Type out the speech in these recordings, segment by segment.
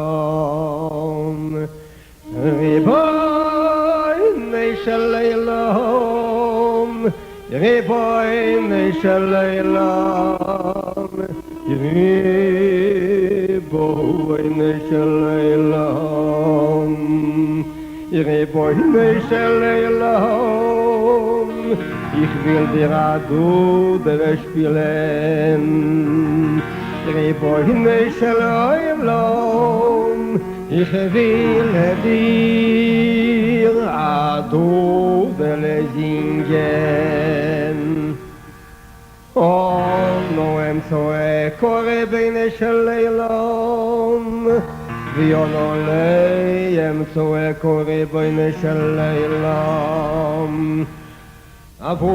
Ribono shel olam, Ribono shel olam, Ribono shel olam, Ribono shel olam. Ich will dir der spielen. Ribono shel olam, ich will dir der singen. Oh, no em so kore beine shel olam, vi ono leim so kore beine shel olam. Avu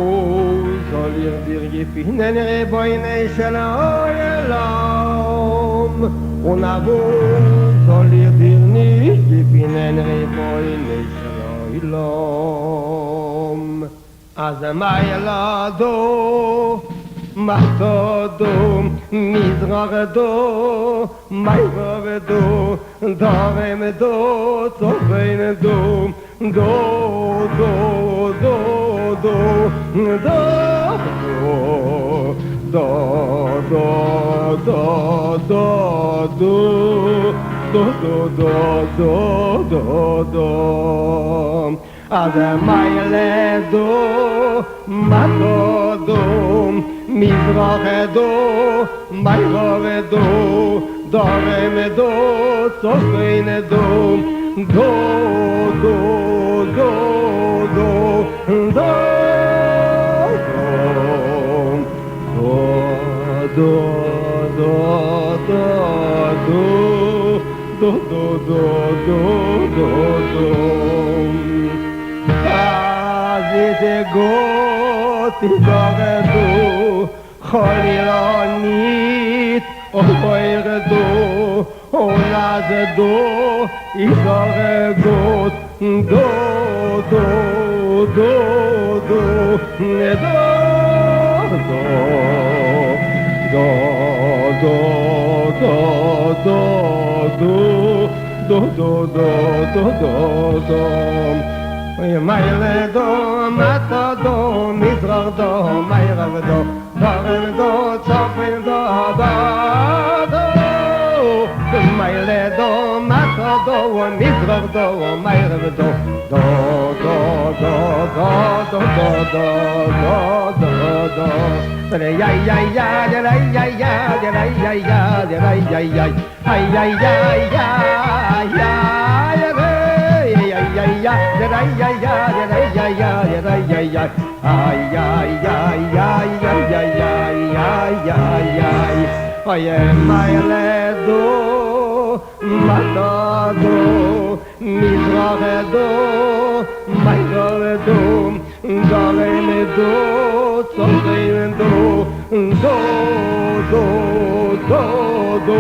soll ihr dir gefinnen beine shel olam, und avu soll ihr dir nicht gefinnen beine shel olam. Az mailado Matodo, Mizragado, Mayrado, Daremedo, Sovenedo, Do, Do, Do, Do, Do, Do, Do, Do, Do, Do, Do, Do, Do, Do, Do, Az Mailedo, Matodo, Mizrachedo, Mayrovedo, Daremedo, Sofeinedo, Do, Do, Do, Do, Do, Do, Do, Do, Do, Do, Do, Do, Azite Tigaredo, Cholilonit, Oiredo, Olazedo, Isaregot, Do, Do, Do, Do, Do, Do, Do, Do, Do, Do, Do, Do, Do, Do, Mailedo, Matodo, Mizragdo, Mayravdo, Daremedo, Sofeinedo, Do, Mailedo, Matodo, Mizragdo, Mayravdo, Do, Do, Do, Do, Do, Do, Do, Do, Do, Ya ya ya ya ya ya ya ya ya ya ya ya ya ay ya ya ya ya ya ya Oye, Mailedo, Matodo, Mizrachedo, Mayrovedo, Daremedo, Sofeinedo, Do, Do, Do, Do, Do,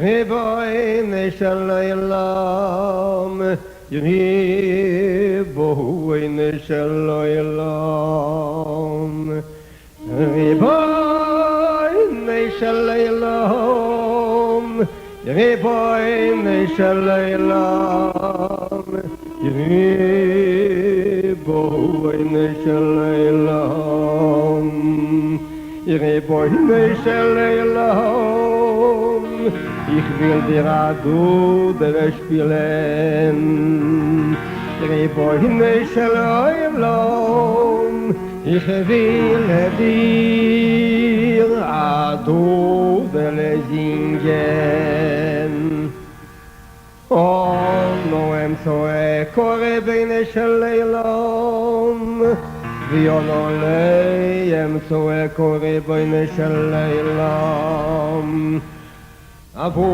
Ribono shel olam, Ribono shel olam, Ribono shel olam, Ribono shel olam, Ribono shel olam, Ribono shel olam. Ich will dir der spielen. Ribono shel olam, ich will dir der singen. Oh, no em so kore beine shel olam, vi ono leim so kore beine shel olam. Avu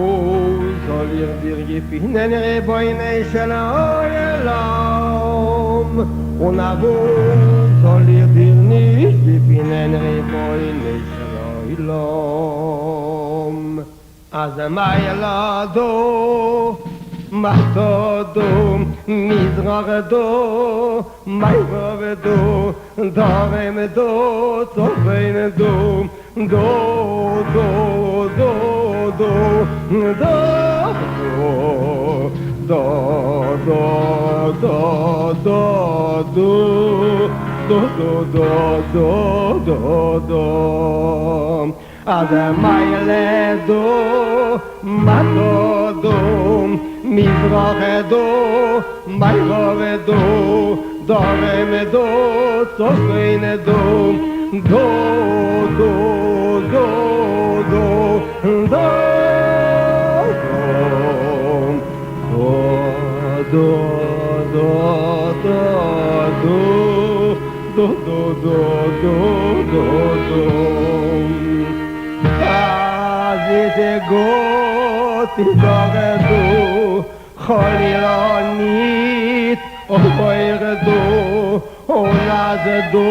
soll ihr dir gefinnen beine shel olam, und avu soll ihr dir nicht gefinnen Refoin Yisroelom. Az meilado, machtodo, mizragdo, mayragdo, daremdo, tzofemdo, do, do, do, do, do, do, do, do, do, do, do, do, do, do, do. Ad meilado, matodo, mizragedo, mayrovedo, doremedo, tzofenedo, do, do, do, do, do, do, do, do, do, do, do, do, do, do. Azite got izaredo, cholilanit, oiredo, olazedo,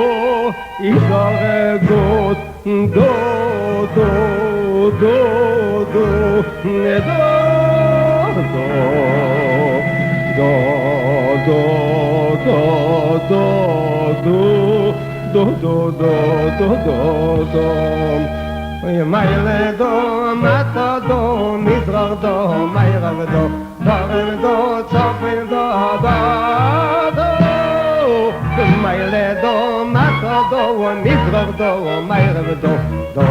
izaregot, do, do, do, do, do, do, do, do, do, do, do, do, do, do, do, do. Meilado, matado, mizragdo, mayragdo, daremdo, tzofemdo, do, do. Meilado, matado, mizragdo, mayragdo, do, do,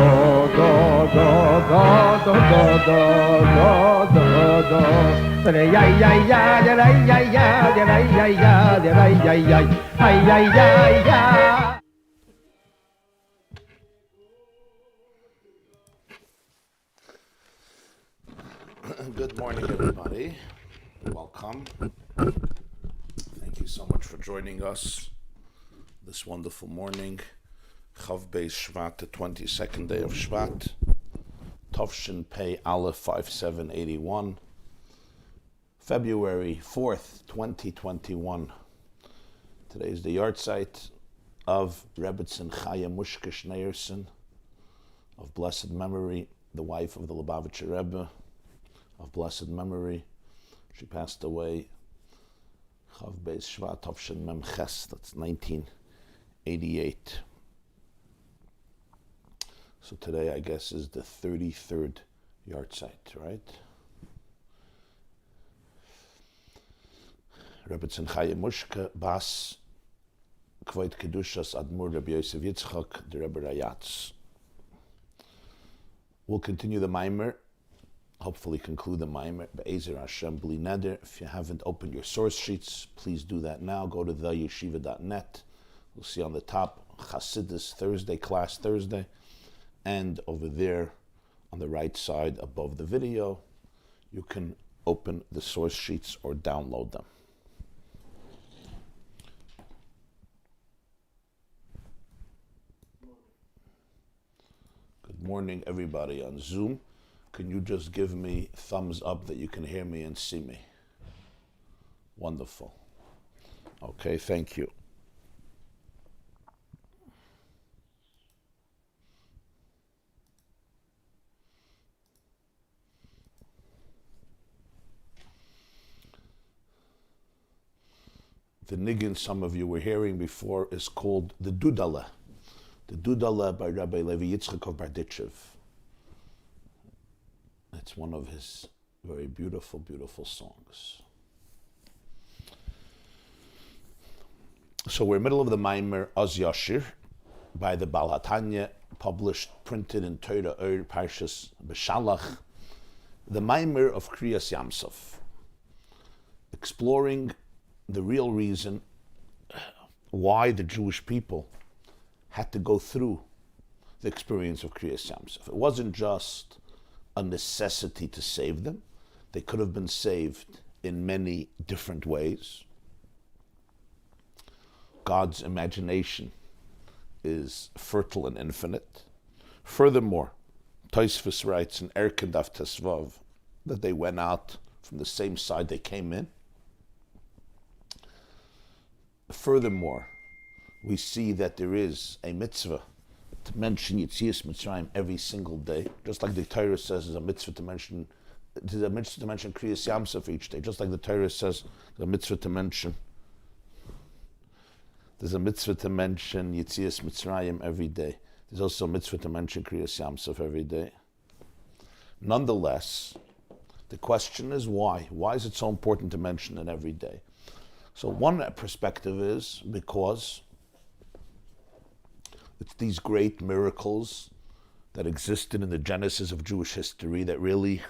do, do, do, do, do, do, do, do. Ya ya ya ya ya ya ya ya ya ya ya ya ya ya. Good morning, everybody. Welcome. Thank you so much for joining us this wonderful morning. Chav Beis Shvat, the 22nd day of Shvat. Tovshin Pei Aleph 5781. February 4th, 2021. Today is the yard site of Rebbetzin Chaya Mushke Schneerson, of blessed memory, the wife of the Lubavitcher Rebbe, of blessed memory. She passed away Chav Beis Shvat Tovshin Mem Ches, that's 1988. So today, I guess, is the 33rd yard site, right? Rebbetzin Chaya Mushke Bas Kvoit Kedushas Admur Rabbi Yosef Yitzchak, the Rebbe Rayatz. We'll continue the Maimer, hopefully conclude the Maimer, Be'ezer Hashem Bli Neder. If you haven't opened your source sheets, please do that now. Go to theyeshiva.net. You'll see on the top, Chassidus Thursday, class Thursday. And over there, on the right side above the video, you can open the source sheets or download them. Good morning, everybody on Zoom. Can you just give me thumbs up that you can hear me and see me? Wonderful. Okay, thank you. The niggin some of you were hearing before is called the Dudala. The Dudala by Rabbi Levi Yitzchak of Barditchev. It's one of his very beautiful, beautiful songs. So we're in the middle of the Maimer Az Yashir by the Baal HaTanya, published, printed in Torah Parshas Beshalach. The Maimer of Kriyas Yam Suf, exploring the real reason why the Jewish people had to go through the experience of Kriyas Yam Suf. It wasn't just a necessity to save them. They could have been saved in many different ways. God's imagination is fertile and infinite. Furthermore, Tosfos writes in Erkin Daf Tesvav that they went out from the same side they came in. Furthermore, we see that there is a mitzvah to mention Yetzias Mitzrayim every single day, just like the Torah says there's a mitzvah to mention Kriyas Yam Suf each day, just like the Torah says there's a mitzvah to mention Yetzias Mitzrayim every day. There's also a mitzvah to mention Kriyas Yam Suf every day. Nonetheless, the question is why? Why is it so important to mention it every day? So one perspective is because it's these great miracles that existed in the genesis of Jewish history that really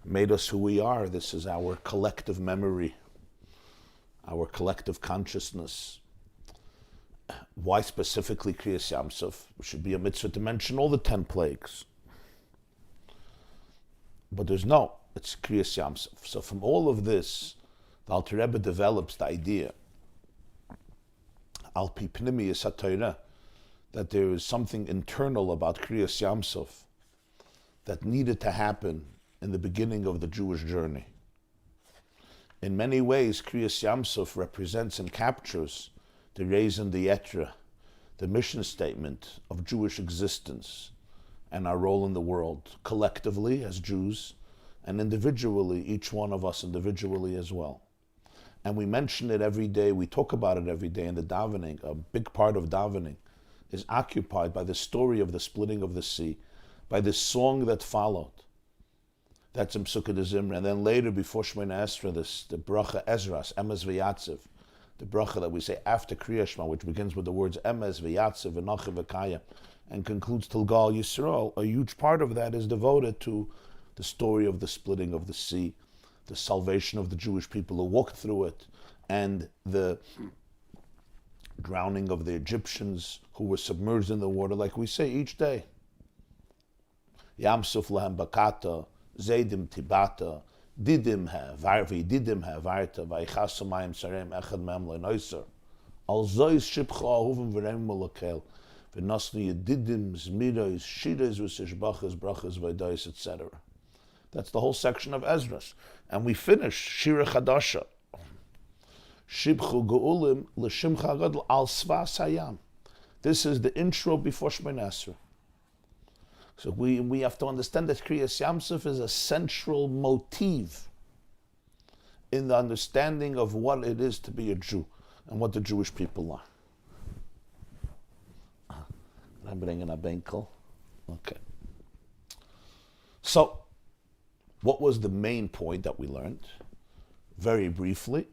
made us who we are. This is our collective memory, our collective consciousness. Why specifically Kriyas Yam Suf? It should be a mitzvah to mention all the 10 plagues. But it's Kriyas Yam Suf. So from all of this, the Alter Rebbe develops the idea, Al Pi Pnimiyus HaTorah, that there is something internal about Kriyas Yam Suf that needed to happen in the beginning of the Jewish journey. In many ways, Kriyas Yam Suf represents and captures the Reizon D'Yetra, the mission statement of Jewish existence and our role in the world, collectively as Jews, and individually, each one of us individually as well. And we mention it every day, we talk about it every day in the davening. A big part of davening is occupied by the story of the splitting of the sea, by the song that followed. That's in Psukkah de Zimra. And then later, before Shemona Esra, the bracha Ezras, Emes V'Yatziv, the bracha that we say after Kriyas Shema, which begins with the words Emes V'Yatziv V'Nachiv V'Kaya, and concludes Tilgal Yisroel. A huge part of that is devoted to the story of the splitting of the sea, the salvation of the Jewish people who walked through it, and the drowning of the Egyptians who were submerged in the water, like we say each day. Yam Suf Lahem Bakata, Zaydim Tibata, Didim Varvi, Didim Varta, Vaichasamayim Sarem Echad Mem Lenoiser, Al Zois Shipcha Ahuvim Verem Molakel, Venasni Didim Zmirais, Shirais V'Sishbachas, Brachas Vaidois, etc. That's the whole section of Ezras. And we finish Shira Chadasha. Shibchu Geulim L'Shimcha Gadol Al Svas Hayam. This is the intro before Shemona Esra. So we have to understand that Kriyas Yam Suf is a central motif in the understanding of what it is to be a Jew and what the Jewish people are. I'm bringing a benkel. Okay. So, what was the main point that we learned? Very briefly,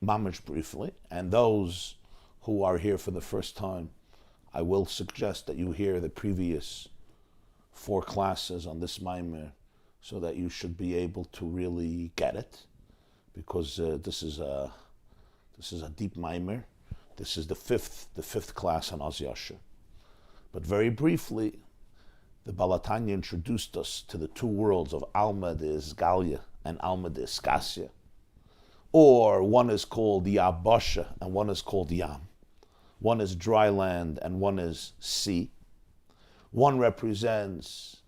mamish briefly, and those who are here for the first time, I will suggest that you hear the previous 4 classes on this Maimer so that you should be able to really get it, because this is a deep Maimer. This is the fifth class on Oz Yashir. But very briefly, the Balatanya introduced us to the 2 worlds of Alma de Isgalia and Alma de Iskasya. Or one is called Yabasha and one is called Yam. One is dry land and one is sea. One represents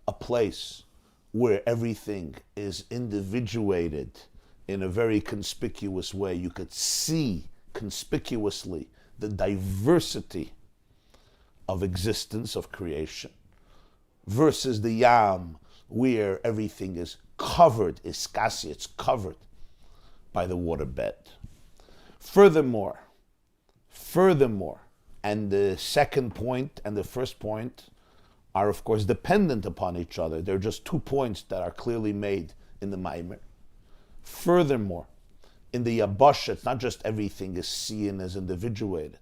a place where everything is individuated in a very conspicuous way. You could see conspicuously the diversity of existence, of creation, versus the Yam, where everything is covered, iskasi, it's covered by the waterbed. Furthermore, and the second point and the first point are of course dependent upon each other. They're just 2 points that are clearly made in the Maimer. Furthermore, in the Yabasha, it's not just everything is seen as individuated.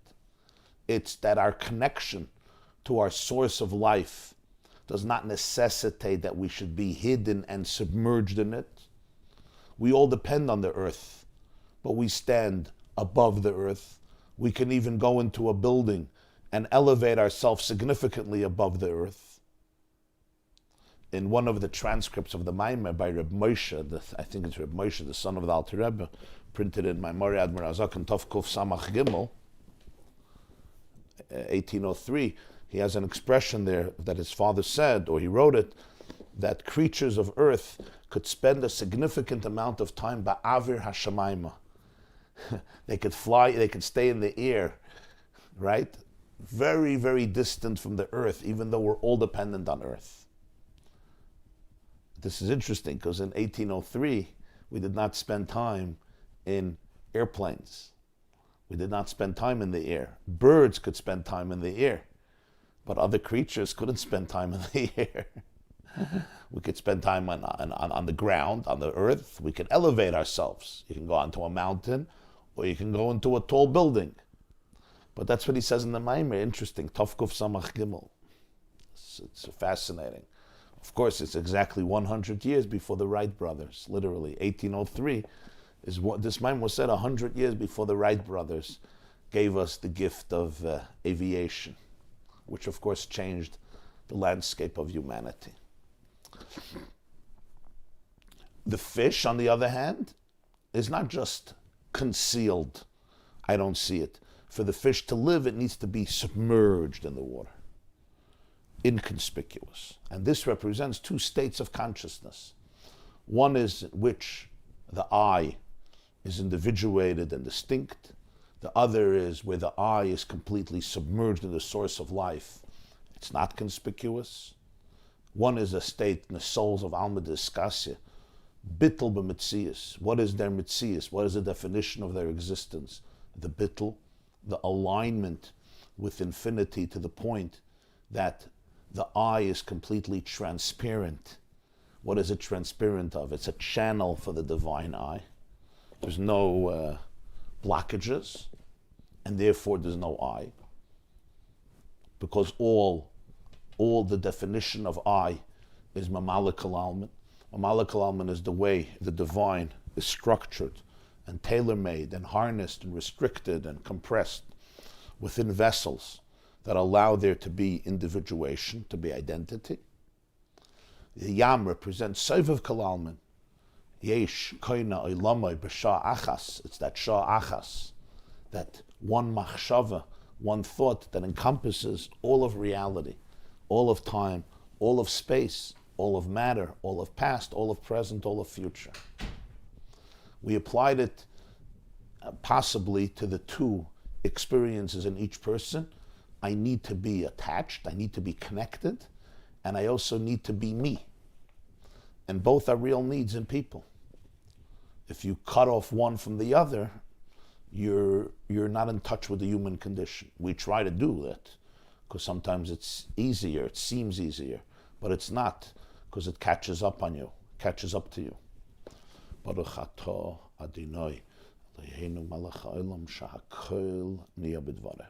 It's that our connection to our source of life does not necessitate that we should be hidden and submerged in it. We all depend on the earth, but we stand above the earth. We can even go into a building and elevate ourselves significantly above the earth. In one of the transcripts of the Maimer by Reb Moshe, I think it's Reb Moshe, the son of the Alter Rebbe, printed in Maimori Admir Azak and Tov Kuf Samach Gimel, 1803, he has an expression there that his father said, or he wrote it, that creatures of earth could spend a significant amount of time ba'avir hashamayma. They could fly, they could stay in the air right? Very, very distant from the earth, even though we're all dependent on earth. This is interesting because in 1803, we did not spend time in airplanes. We did not spend time in the air. Birds could spend time in the air, but other creatures couldn't spend time in the air. We could spend time on the ground, on the earth. We could elevate ourselves. You can go onto a mountain, or you can go into a tall building. But that's what he says in the Maimer. Interesting. Tovkuf Samach Gimel. It's fascinating. Of course, it's exactly 100 years before the Wright brothers. Literally, 1803 is what this Maimer was said 100 years before the Wright brothers gave us the gift of aviation, which of course changed the landscape of humanity. The fish, on the other hand, is not just concealed. I don't see it. For the fish to live, it needs to be submerged in the water, inconspicuous. And this represents two states of consciousness. One is in which the I is individuated and distinct. The other is where the I is completely submerged in the source of life. It's not conspicuous. One is a state in the souls of Alma Diskasya, bittul b'mitzias. What is their mitzias? What is the definition of their existence? The bittul, the alignment with infinity to the point that the I is completely transparent. What is it transparent of? It's a channel for the divine I. There's no blockages, and therefore there's no I. Because all the definition of I is mammals alman. Mammals alman is the way the divine is structured and tailor-made and harnessed and restricted and compressed within vessels that allow there to be individuation, to be identity. The Yam represents Sovev Kalalman. Yesh koina olamai b'shah achas. It's that shah achas, that one machshava, one thought that encompasses all of reality, all of time, all of space, all of matter, all of past, all of present, all of future. We applied it possibly to the two experiences in each person. I need to be attached, I need to be connected, and I also need to be me. And both are real needs in people. If you cut off one from the other, you're not in touch with the human condition. We try to do that, because sometimes it's easier, it seems easier, but it's not, because it catches up on you, catches up to you. Baruch atah Adonai Eloheinu melech haolam shehakol niya b'dvareh.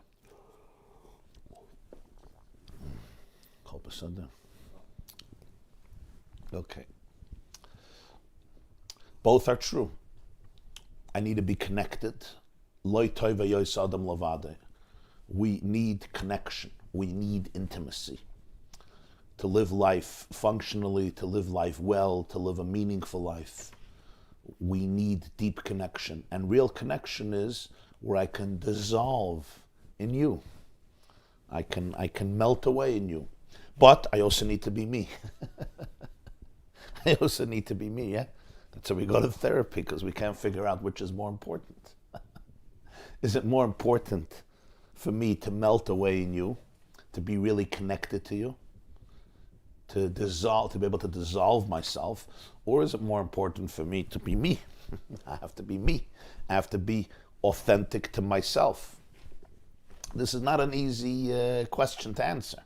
Kol beseder. Okay. Both are true. I need to be connected. Lo tov v'yos adam levade. We need connection. We need intimacy. To live life functionally, to live life well, to live a meaningful life, we need deep connection. And real connection is where I can dissolve in you. I can melt away in you. But I also need to be me. I also need to be me, yeah? That's why we go to therapy, because we can't figure out which is more important. Is it more important for me to melt away in you, to be really connected to you, to dissolve, to be able to dissolve myself, or is it more important for me to be me? I have to be me. I have to be authentic to myself. This is not an easy question to answer.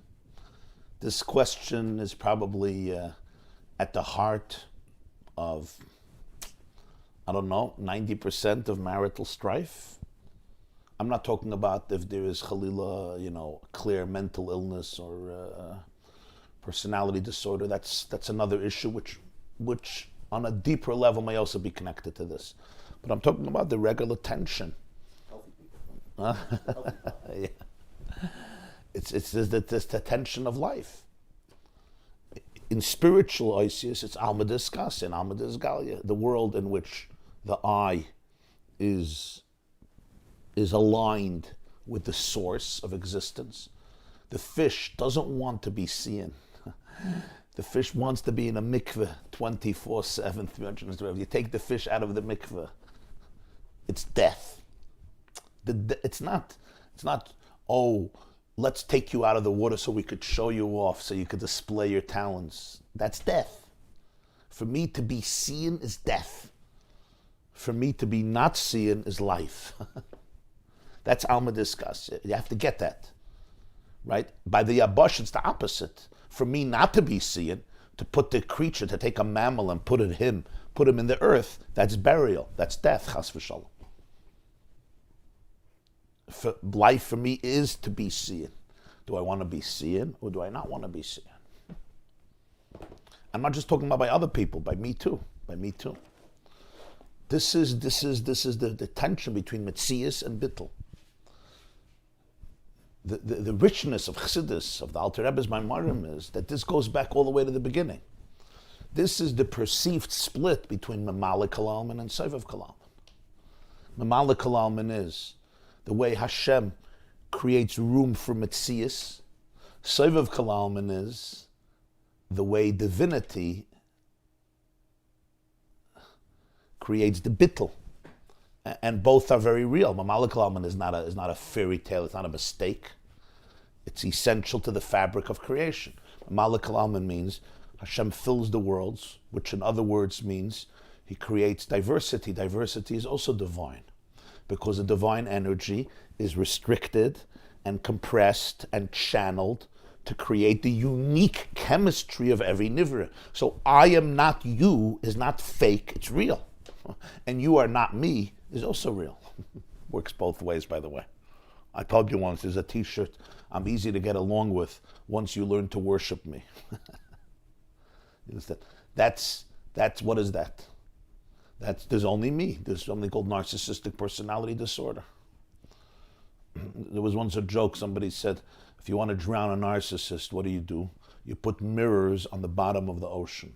This question is probably at the heart of, 90% of marital strife. I'm not talking about if there is chalila, clear mental illness or personality disorder. That's another issue which on a deeper level may also be connected to this. But I'm talking about the regular tension. Yeah. It's the tension of life. In spiritual oisius, it's Alma Diskas and Alma Disgalia, the world in which the I is aligned with the source of existence. The fish doesn't want to be seen. The fish wants to be in a mikveh 24/7, 365. You take the fish out of the mikveh, it's death. It's not, oh, let's take you out of the water so we could show you off, so you could display your talents. That's death. For me to be seen is death. For me to be not seen is life. That's Alma discuss. You have to get that, right? By the Yabosh, it's the opposite. For me not to be seen, to put the creature, to take a mammal and put him in the earth, that's burial, that's death, chas v'shalom. Life for me is to be seen. Do I want to be seen or do I not want to be seen? I'm not just talking about by other people, by me too. This is the tension between Metzias and Bittul. The richness of chassidus, of the Alter Rebbe's Maimarim, is that this goes back all the way to the beginning. This is the perceived split between Mamalik Kalalman and Sovev Kalalman. Mamalik Kalalman is the way Hashem creates room for Metzias. Sovev Kalalman is the way divinity creates the bittul. And both are very real. Mamalik Kalalman is not a fairy tale, it's not a mistake. It's essential to the fabric of creation. Mamalik Kalalman means Hashem fills the worlds, which in other words means he creates diversity. Diversity is also divine, because the divine energy is restricted and compressed and channeled to create the unique chemistry of every nivra. So I am not you is not fake, it's real. And you are not me is also real. Works both ways, by the way. I told you once, there's a t-shirt, I'm easy to get along with once you learn to worship me. That's what is that? There's only me. There's something called narcissistic personality disorder. There was once a joke, somebody said, if you want to drown a narcissist, what do? You put mirrors on the bottom of the ocean.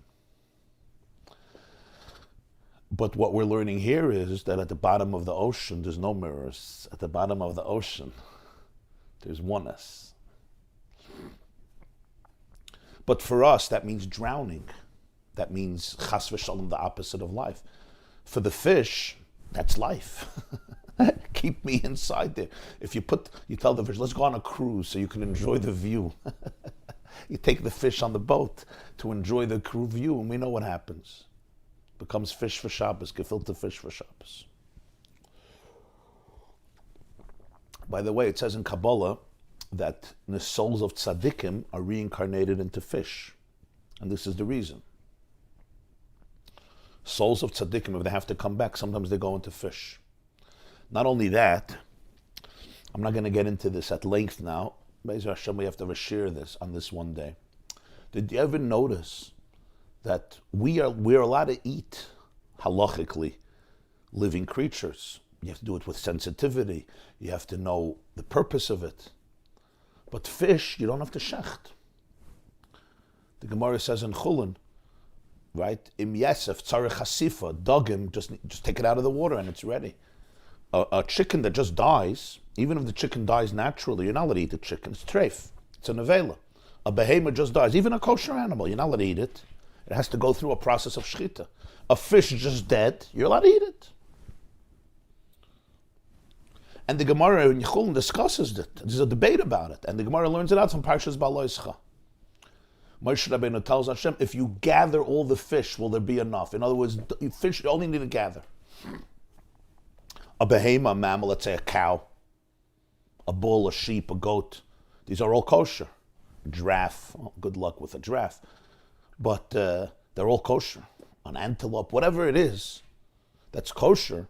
But what we're learning here is that at the bottom of the ocean, there's no mirrors. At the bottom of the ocean, there's oneness. But for us, that means drowning. That means chas v'shalom, the opposite of life. For the fish, that's life. Keep me inside there. If you tell the fish, let's go on a cruise so you can enjoy the view. You take the fish on the boat to enjoy the cruise view, and we know what happens. Becomes fish for Shabbos, gefilte fish for Shabbos. By the way, it says in Kabbalah that the souls of tzaddikim are reincarnated into fish. And this is the reason. Souls of tzaddikim, if they have to come back, sometimes they go into fish. Not only that, I'm not going to get into this at length now. Be'ezer Hashem, we have to Yashir this on this one day. Did you ever notice that we're allowed to eat halachically living creatures? You have to do it with sensitivity. You have to know the purpose of it. But fish, you don't have to shecht. The Gemara says in Chulin, right? Im yesef tzarech hasifa, dogim, just take it out of the water and it's ready. A chicken that just dies, even if the chicken dies naturally, you're not allowed to eat the chicken. It's treif. It's a nevela. A behemoth just dies, even a kosher animal, you're not allowed to eat it. It has to go through a process of shchita. A fish just dead, you're allowed to eat it. And the Gemara in Yechulin discusses it. There's a debate about it. And the Gemara learns it out from Parshas Beshalach. Moshe Rabbeinu tells Hashem, if you gather all the fish, will there be enough? In other words, fish you only need to gather. A behemoth, a mammal, let's say a cow, a bull, a sheep, a goat, these are all kosher. A giraffe, well, good luck with a giraffe. But they're all kosher. An antelope, whatever it is that's kosher,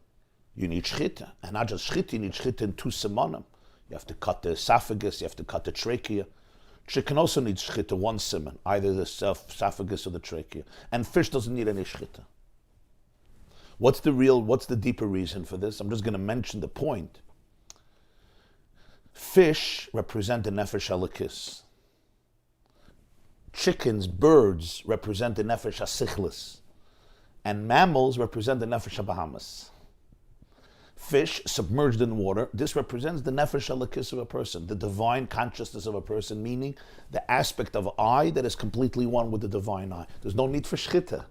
you need shchita. And not just shchita, you need shchita in two simonim. You have to cut the esophagus, you have to cut the trachea. Chicken also needs shchita, one simon, either the esophagus or the trachea. And fish doesn't need any shchita. What's the deeper reason for this? I'm just going to mention the point. Fish represent the nefesh halakis. Chickens, birds represent the nefesh hasichlis. And mammals represent the nefesh habahamas. Fish submerged in water, this represents the nefesh halakis of a person, the divine consciousness of a person, meaning the aspect of I that is completely one with the divine I. There's no need for shchita.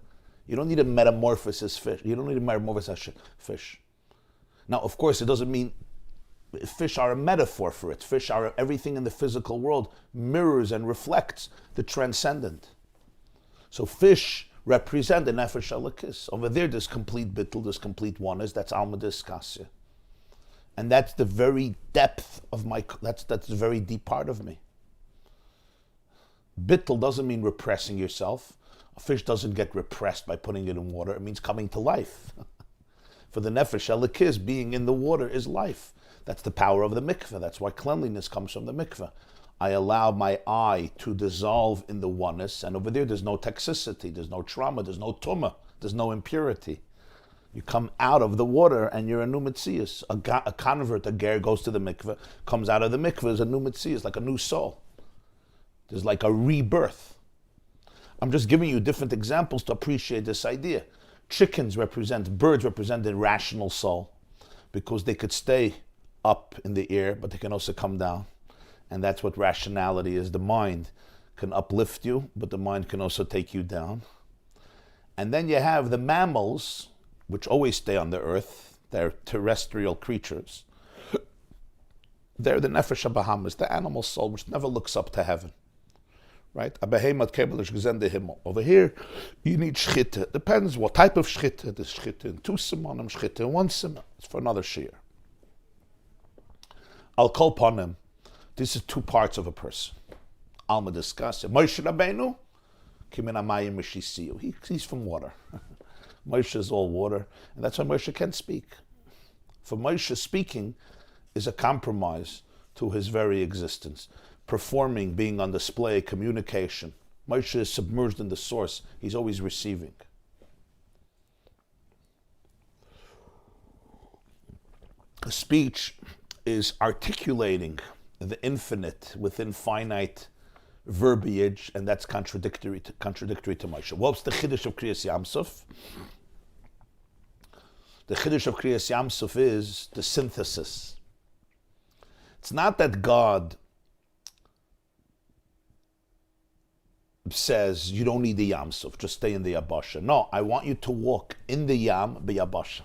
You don't need a metamorphosis fish. You don't need a metamorphosis fish. Now, of course, it doesn't mean Fish are a metaphor for it. Fish are everything in the physical world mirrors and reflects the transcendent. So fish represent the nefesh elikis. Over there's complete bittul, there's complete oneness. That's alma diskasya, and that's the very depth of my. That's the very deep part of me. Bittul doesn't mean repressing yourself. A fish doesn't get repressed by putting it in water. It means coming to life. For the nefesh elikis, being in the water is life. That's the power of the mikveh. That's why cleanliness comes from the mikveh. I allow my eye to dissolve in the oneness, and over there's no toxicity, there's no trauma, there's no tumah, there's no impurity. You come out of the water and you're a new metzius. A convert, a ger, goes to the mikveh, comes out of the mikveh as a new metzius, like a new soul. There's like a rebirth. I'm just giving you different examples to appreciate this idea. Birds represent the rational soul, because they could stay up in the air, but they can also come down. And that's what rationality is. The mind can uplift you, but the mind can also take you down. And then you have the mammals, which always stay on the earth. They're terrestrial creatures. They're the nefesh habahamis, the animal soul, which never looks up to heaven. Right? Over here, you need shchitte. Depends what type of shchitte. There's shchitte in 2 simonim, shchitte in 1 simon. It's for another shir. I'll call upon him. This is 2 parts of a person. Alma discuss it. Moshe Rabbeinu, kimin amayim mishisiyu. He's from water. Moshe is all water, and that's why Moshe can't speak. For Moshe, speaking is a compromise to his very existence. Performing, being on display, communication. Moshe is submerged in the source. He's always receiving. The speech is articulating the infinite within finite verbiage, and that's contradictory to Moshe. What's the chiddush of Kriyas Yam Suf? The chiddush of Kriyas Yam Suf is the synthesis. It's not that God says you don't need the Yam Suf, just stay in the Yabasha. No, I want you to walk in the Yam b'Yabasha.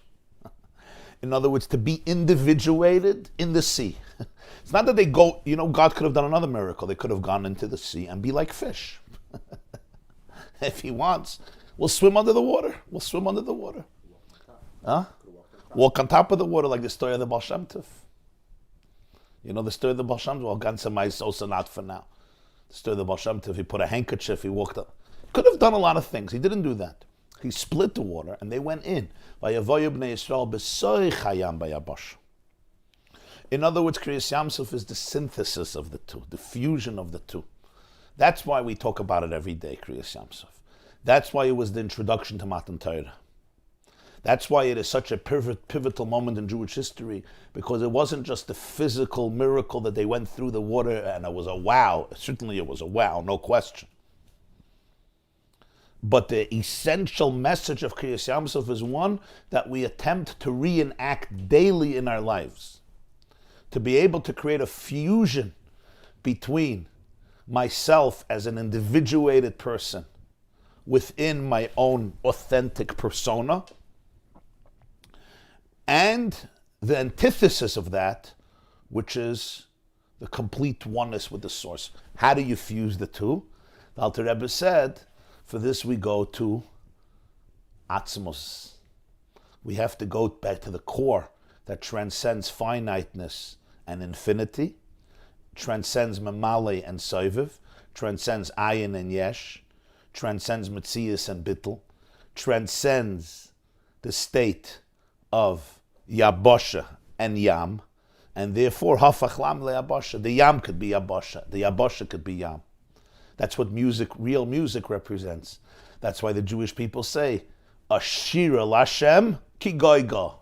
In other words, to be individuated in the sea. It's not that they go, God could have done another miracle. They could have gone into the sea and be like fish. If he wants, we'll swim under the water. We'll swim under the water. Huh? Walk on top of the water, like the story of the Baal Shem Tov. The story of the Baal Shem Tov? Well, Gansamai is also not for now. The story of the Baal Shem Tov, he put a handkerchief, he walked up. Could have done a lot of things. He didn't do that. He split the water and they went in. In other words, Kriyas Yam Suf is the synthesis of the two, the fusion of the two. That's why we talk about it every day, Kriyas Yam Suf. That's why it was the introduction to Matan Torah. That's why it is such a pivotal moment in Jewish history, because it wasn't just the physical miracle that they went through the water and it was a wow. Certainly it was a wow, no question. But the essential message of Kriyas Yam Suf is one that we attempt to reenact daily in our lives. To be able to create a fusion between myself as an individuated person within my own authentic persona, and the antithesis of that, which is the complete oneness with the source. How do you fuse the two? The Alter Rebbe said, for this we go to Atzmos. We have to go back to the core that transcends finiteness and infinity, transcends Mamale and Soiviv, transcends Ayin and Yesh, transcends Metzias and Bittel, transcends the state of Yabasha and Yam, and therefore Hafach Lam le'Yabasha. The Yam could be Yabasha, the Yabasha could be Yam. That's what music, real music, represents. That's why the Jewish people say, Ashira Lashem ki goiga.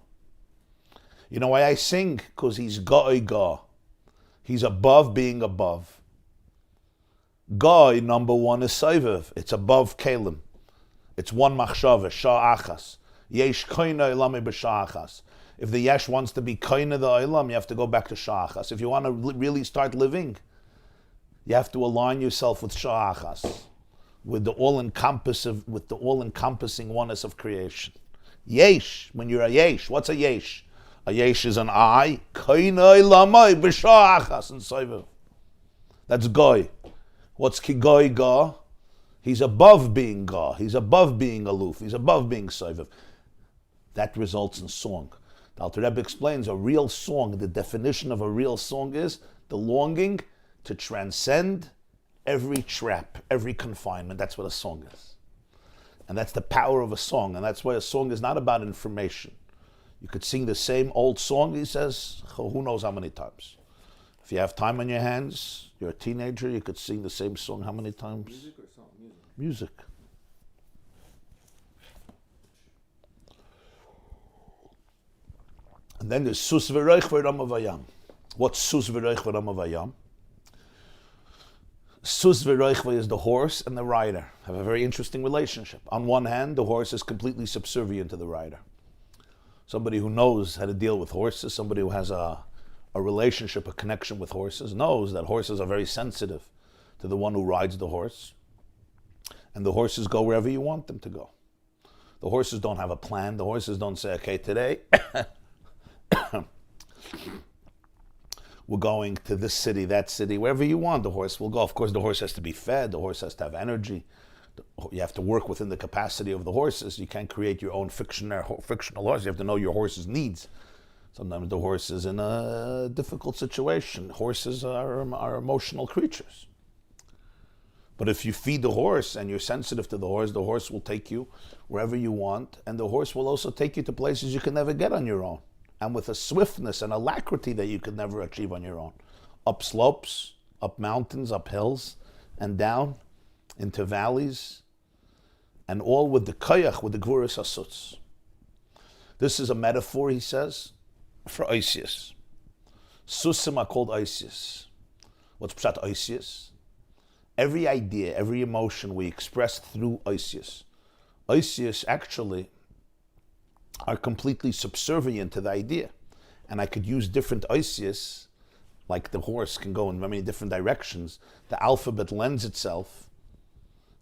You know why I sing? Because he's goiga. He's above being above. Goy, number one, is Soiviv. It's above Kalim. It's one machshava, Shah Achas. Yesh koina ilami b'Shah Achas. If the Yesh wants to be koina the Olam, you have to go back to Shah Achas. If you want to really start living, you have to align yourself with Shah Achas, with the all-encompassing oneness of creation. Yesh, when you're a Yesh, what's a Yesh? A yesh is an I. Kainai lamai b'sha'achas and soivav. That's goy. What's ki goy ga? He's above being ga. He's above being aloof. He's above being soivav. That results in song. The Alter Rebbe explains a real song. The definition of a real song is the longing to transcend every trap, every confinement. That's what a song is. And that's the power of a song. And that's why a song is not about information. You could sing the same old song, he says, who knows how many times. If you have time on your hands, you're a teenager, you could sing the same song how many times? Music or song? Music. And then there's sus v'roich v'ram avayam. What's sus v'roich v'ram avayam? Sus v'roich is the horse and the rider have a very interesting relationship. On one hand, the horse is completely subservient to the rider. Somebody who knows how to deal with horses, somebody who has a relationship, a connection with horses, knows that horses are very sensitive to the one who rides the horse. And the horses go wherever you want them to go. The horses don't have a plan. The horses don't say, okay, today we're going to this city, that city, wherever you want, the horse will go. Of course, the horse has to be fed. The horse has to have energy. You have to work within the capacity of the horses. You can't create your own fictional horse. You have to know your horse's needs. Sometimes the horse is in a difficult situation. Horses are emotional creatures. But if you feed the horse and you're sensitive to the horse will take you wherever you want, and the horse will also take you to places you can never get on your own, and with a swiftness and alacrity that you could never achieve on your own. Up slopes, up mountains, up hills, and down into valleys, and all with the koyach, with the gvuras hasutz. This is a metaphor, he says, for Isis. Susim are called Isis. What's pshat Isis? Every idea, every emotion we express through Isis. Isis actually are completely subservient to the idea. And I could use different Isis, like the horse can go in many different directions. The alphabet lends itself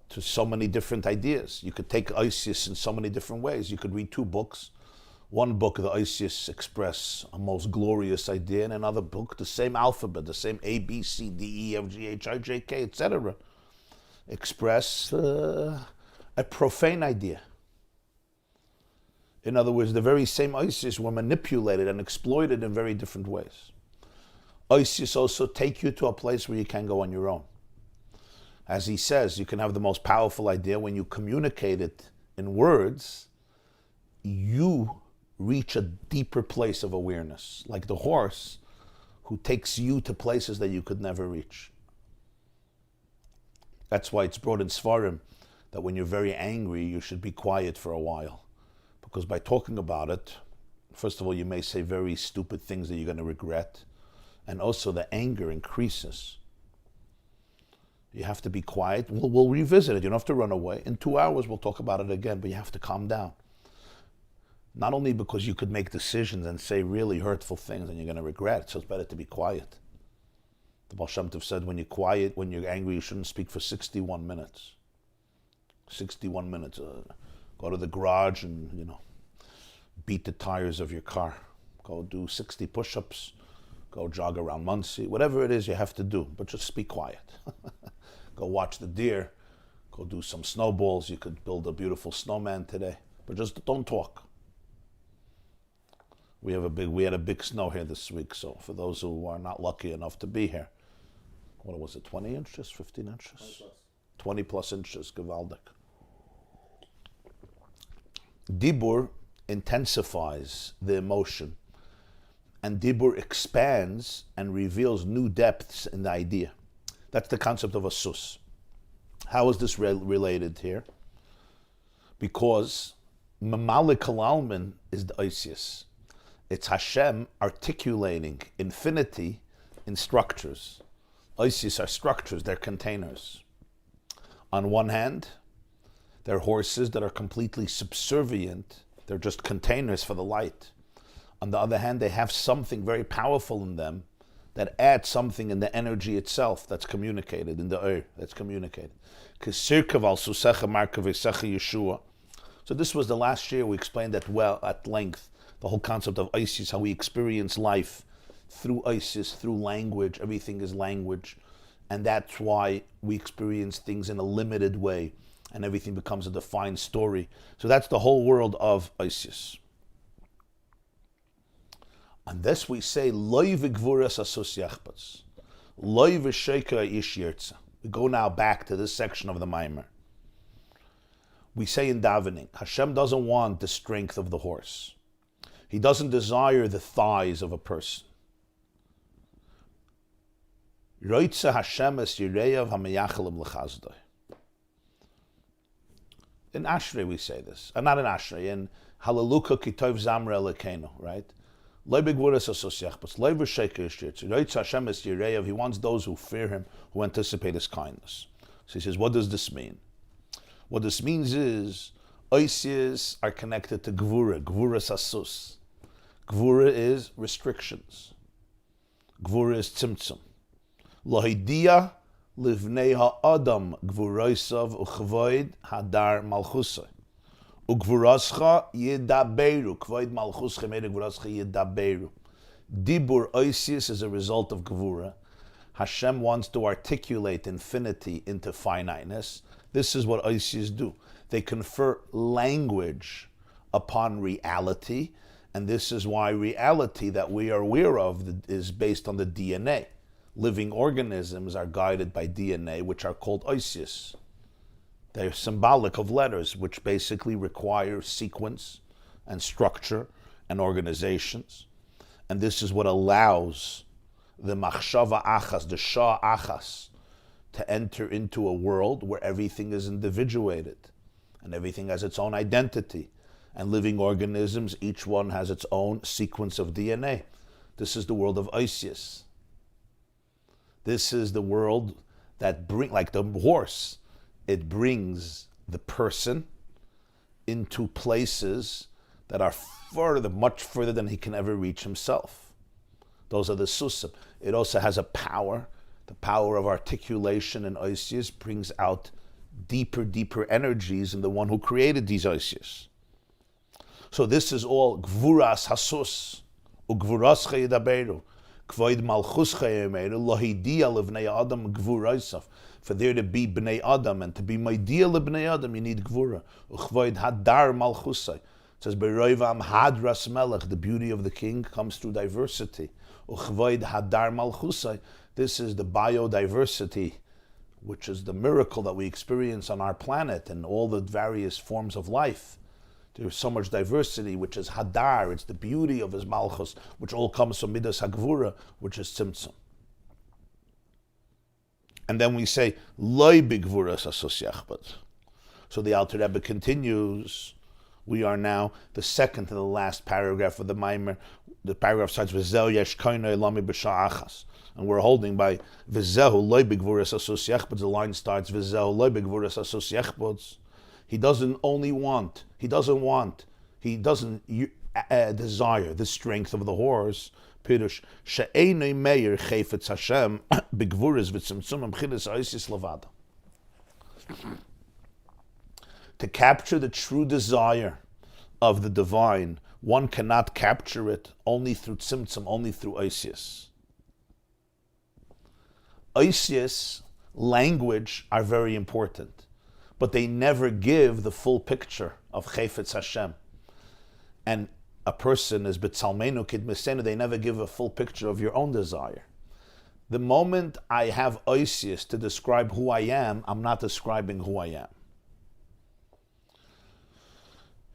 to so many different ideas. You could take Isis in so many different ways. You could read two books. One book, the Isis express a most glorious idea, and another book, the same alphabet, the same A, B, C, D, E, F, G, H, I, J, K, etc., express a profane idea. In other words, the very same Isis were manipulated and exploited in very different ways. Isis also take you to a place where you can't go on your own. As he says, you can have the most powerful idea. When you communicate it in words, you reach a deeper place of awareness, like the horse who takes you to places that you could never reach. That's why it's brought in Svarim that when you're very angry, you should be quiet for a while. Because by talking about it, first of all, you may say very stupid things that you're going to regret. And also the anger increases. You have to be quiet. We'll revisit it. You don't have to run away. In 2 hours, we'll talk about it again, but you have to calm down. Not only because you could make decisions and say really hurtful things and you're going to regret, so it's better to be quiet. The Baal Shem Tov said when you're quiet, when you're angry, you shouldn't speak for 61 minutes. 61 minutes. Go to the garage and, beat the tires of your car. Go do 60 push-ups. Go jog around Monsey. Whatever it is you have to do, but just be quiet. Go watch the deer. Go do some snowballs. You could build a beautiful snowman today, but just don't talk. We had a big snow here this week, so for those who are not lucky enough to be here, what was it, 20 inches, 15 inches? 20 plus inches, gewaldig. Dibur intensifies the emotion, and Dibur expands and reveals new depths in the idea. That's the concept of a sus. How is this related here? Because Mamalik Kalalman is the Isis. It's Hashem articulating infinity in structures. Isis are structures, they're containers. On one hand, they're horses that are completely subservient. They're just containers for the light. On the other hand, they have something very powerful in them that adds something in the energy itself that's communicated, in the that's communicated. So this was the last year we explained that well at length, the whole concept of Isis, how we experience life through Isis, through language. Everything is language. And that's why we experience things in a limited way, and everything becomes a defined story. So that's the whole world of Isis. And this we say, Loi v'gvuras asus yachbats. Loi v'sheika ish yirtza. We go now back to this section of the Maimer. We say in davening, Hashem doesn't want the strength of the horse. He doesn't desire the thighs of a person. Roitza Hashem es yireyav hamayachelim lechazdoi. In Ashrei we say this. Not in Ashrei, in Hallelujah kitov zamra lekenu, right? He wants those who fear him, who anticipate his kindness. So he says, what does this mean? What this means is, Isis are connected to Gvura, Gvura Sasus. Gvura is restrictions. Gvura is Tzimtzum. Lohidia livnei ha'adam Gvuraisav uchvoid hadar malchusay. Ugvurascha yedaberu. Kvoid malchuscha made ugvurascha yedaberu. Dibur Isis is a result of Gvura. Hashem wants to articulate infinity into finiteness. This is what Isis do. They confer language upon reality, and this is why reality that we are aware of is based on the DNA. Living organisms are guided by DNA, which are called Isis. They're symbolic of letters, which basically require sequence and structure and organizations. And this is what allows the machshava achas, the shah achas, to enter into a world where everything is individuated and everything has its own identity. And living organisms, each one has its own sequence of DNA. This is the world of Isis. This is the world that like the horse, it brings the person into places that are much further than he can ever reach himself. Those are the susim. It also has a power. The power of articulation in Isis brings out deeper energies in the one who created these Isis. So this is all Gvuras Hasus, Ugvuras Chayedaberu, Kvoid Malchus Chayemeru, Lohidia Livnei Adam Gvuraisav. For there to be Bnei Adam and to be Maidia Bnei Adam, you need Gvura. Uchvoid Hadar Malchusai. It says, Beroivam Hadras Melech, the beauty of the king comes through diversity. Uchvoid Hadar Malchusai. This is the biodiversity, which is the miracle that we experience on our planet and all the various forms of life. There's so much diversity, which is Hadar, it's the beauty of his Malchus, which all comes from Midas HaGvura, which is Tzimtzum. And then we say, Loi b'gvuras asos yachbad. So the Alter Rebbe continues. We are now the second to the last paragraph of the Maimer. The paragraph starts with Zel yesh koinoi lami b'shah achas. And we're holding by V'zehu loi b'gvuras asos yachbad. The line starts V'zehu loi b'gvuras asos yachbad. He doesn't desire the strength of the horse. Pirush she'enoi meir chayfetz Hashem b'gvuras v'tzimtzum amchilas Isis levada. To capture the true desire of the divine, one cannot capture it only through tzimtzum, only through Isis. Isis, language, are very important, but they never give the full picture of chayfetz Hashem. And a person is b'tzalmenu kidmesenu, they never give a full picture of your own desire. The moment I have Isis to describe who I am, I'm not describing who I am.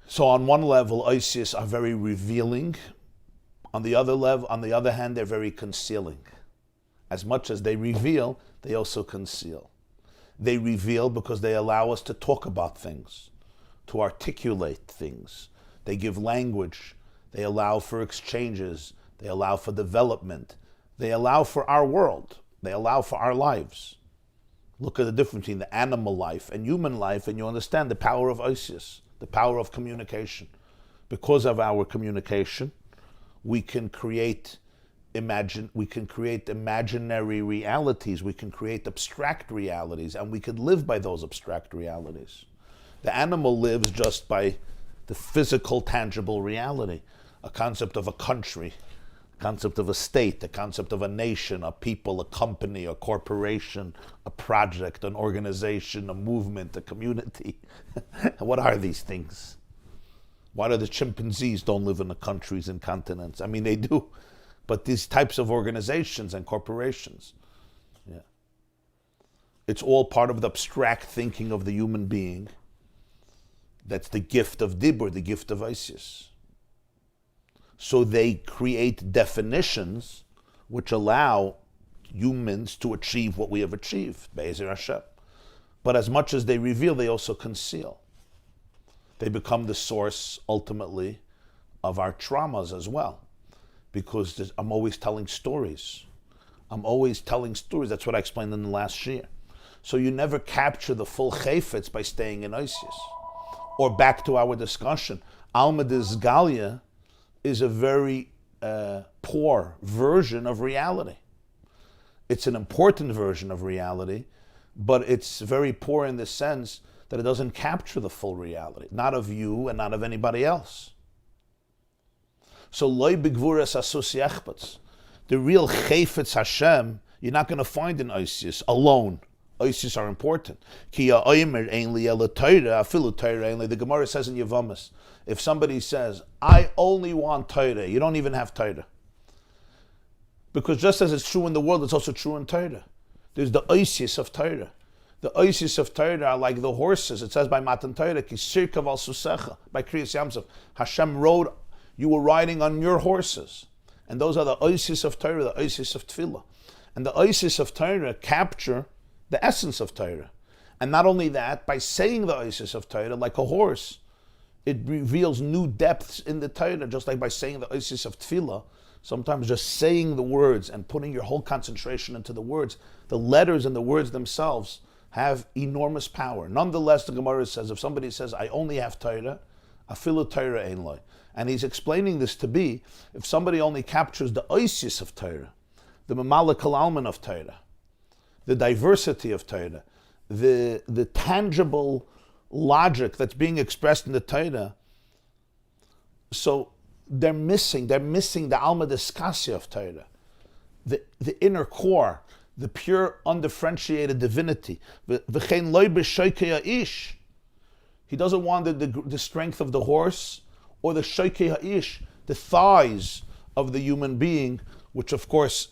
So on one level, Isis are very revealing. On the other hand, they're very concealing. As much as they reveal, they also conceal. They reveal because they allow us to talk about things, to articulate things. They give language. They allow for exchanges. They allow for development. They allow for our world. They allow for our lives. Look at the difference between the animal life and human life, and you understand the power of Isis, the power of communication. Because of our communication, we can create imaginary realities. We can create abstract realities, and we can live by those abstract realities. The animal lives just by the physical, tangible reality. a concept of a country, a concept of a state, a concept of a nation, a people, a company, a corporation, a project, an organization, a movement, a community. What are these things? Why do the chimpanzees don't live in the countries and continents? I mean, they do, but these types of organizations and corporations, yeah, it's all part of the abstract thinking of the human being. That's the gift of Dibur, the gift of Isis. So they create definitions which allow humans to achieve what we have achieved, Be'ezer Hashem. But as much as they reveal, they also conceal. They become the source, ultimately, of our traumas as well. Because I'm always telling stories. I'm always telling stories. That's what I explained in the last year. So you never capture the full chayfetz by staying in Isis. Or back to our discussion, Alma Galia is a very poor version of reality. It's an important version of reality, but it's very poor in the sense that it doesn't capture the full reality, not of you and not of anybody else. So loy bigvuras asosiachbats, the real chayfetz Hashem, you're not going to find in Isis alone. Isis are important. The Gemara says in Yevamos, if somebody says, I only want Torah, you don't even have Torah. Because just as it's true in the world, it's also true in Torah. There's the Isis of Torah. The Isis of Torah are like the horses. It says by Matan Torah, by Kriyas Yam Suf, Hashem rode, you were riding on your horses. And those are the Isis of Torah, the Isis of Tefillah. And the Isis of Torah capture the essence of Torah. And not only that, by saying the Isis of Torah, like a horse, it reveals new depths in the Torah, just like by saying the Isis of Tefillah. Sometimes just saying the words and putting your whole concentration into the words, the letters and the words themselves have enormous power. Nonetheless, the Gemara says, if somebody says, I only have Torah, afilu Torah ein loy. And he's explaining this to be, if somebody only captures the Isis of Torah, the meilitz of Torah, the diversity of Torah, the tangible logic that's being expressed in the Torah, so they're missing the alma diskasya of Torah, the inner core, the pure, undifferentiated divinity. He doesn't want the strength of the horse or the shoykei ha'ish, the thighs of the human being, which of course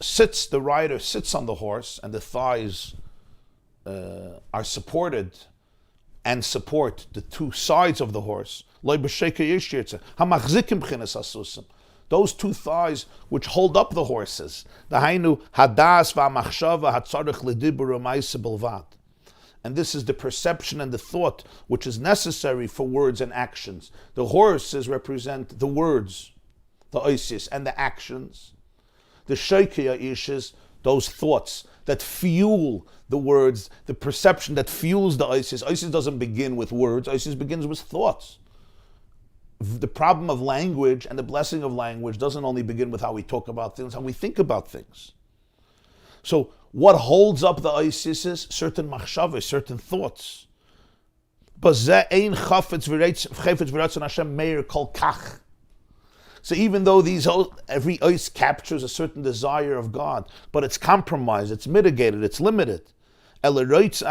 the rider sits on the horse, and the thighs are supported and support the two sides of the horse. Those two thighs which hold up the horses. And this is the perception and the thought which is necessary for words and actions. The horses represent the words, the oisis, and the actions. The shoykei ishes, those thoughts that fuel the words, the perception that fuels the Isis. Isis doesn't begin with words, Isis begins with thoughts. The problem of language and the blessing of language doesn't only begin with how we talk about things, how we think about things. So what holds up the Isis is certain machshavos, certain thoughts. So even though every ice captures a certain desire of God, but it's compromised, it's mitigated, it's limited. What's Roitza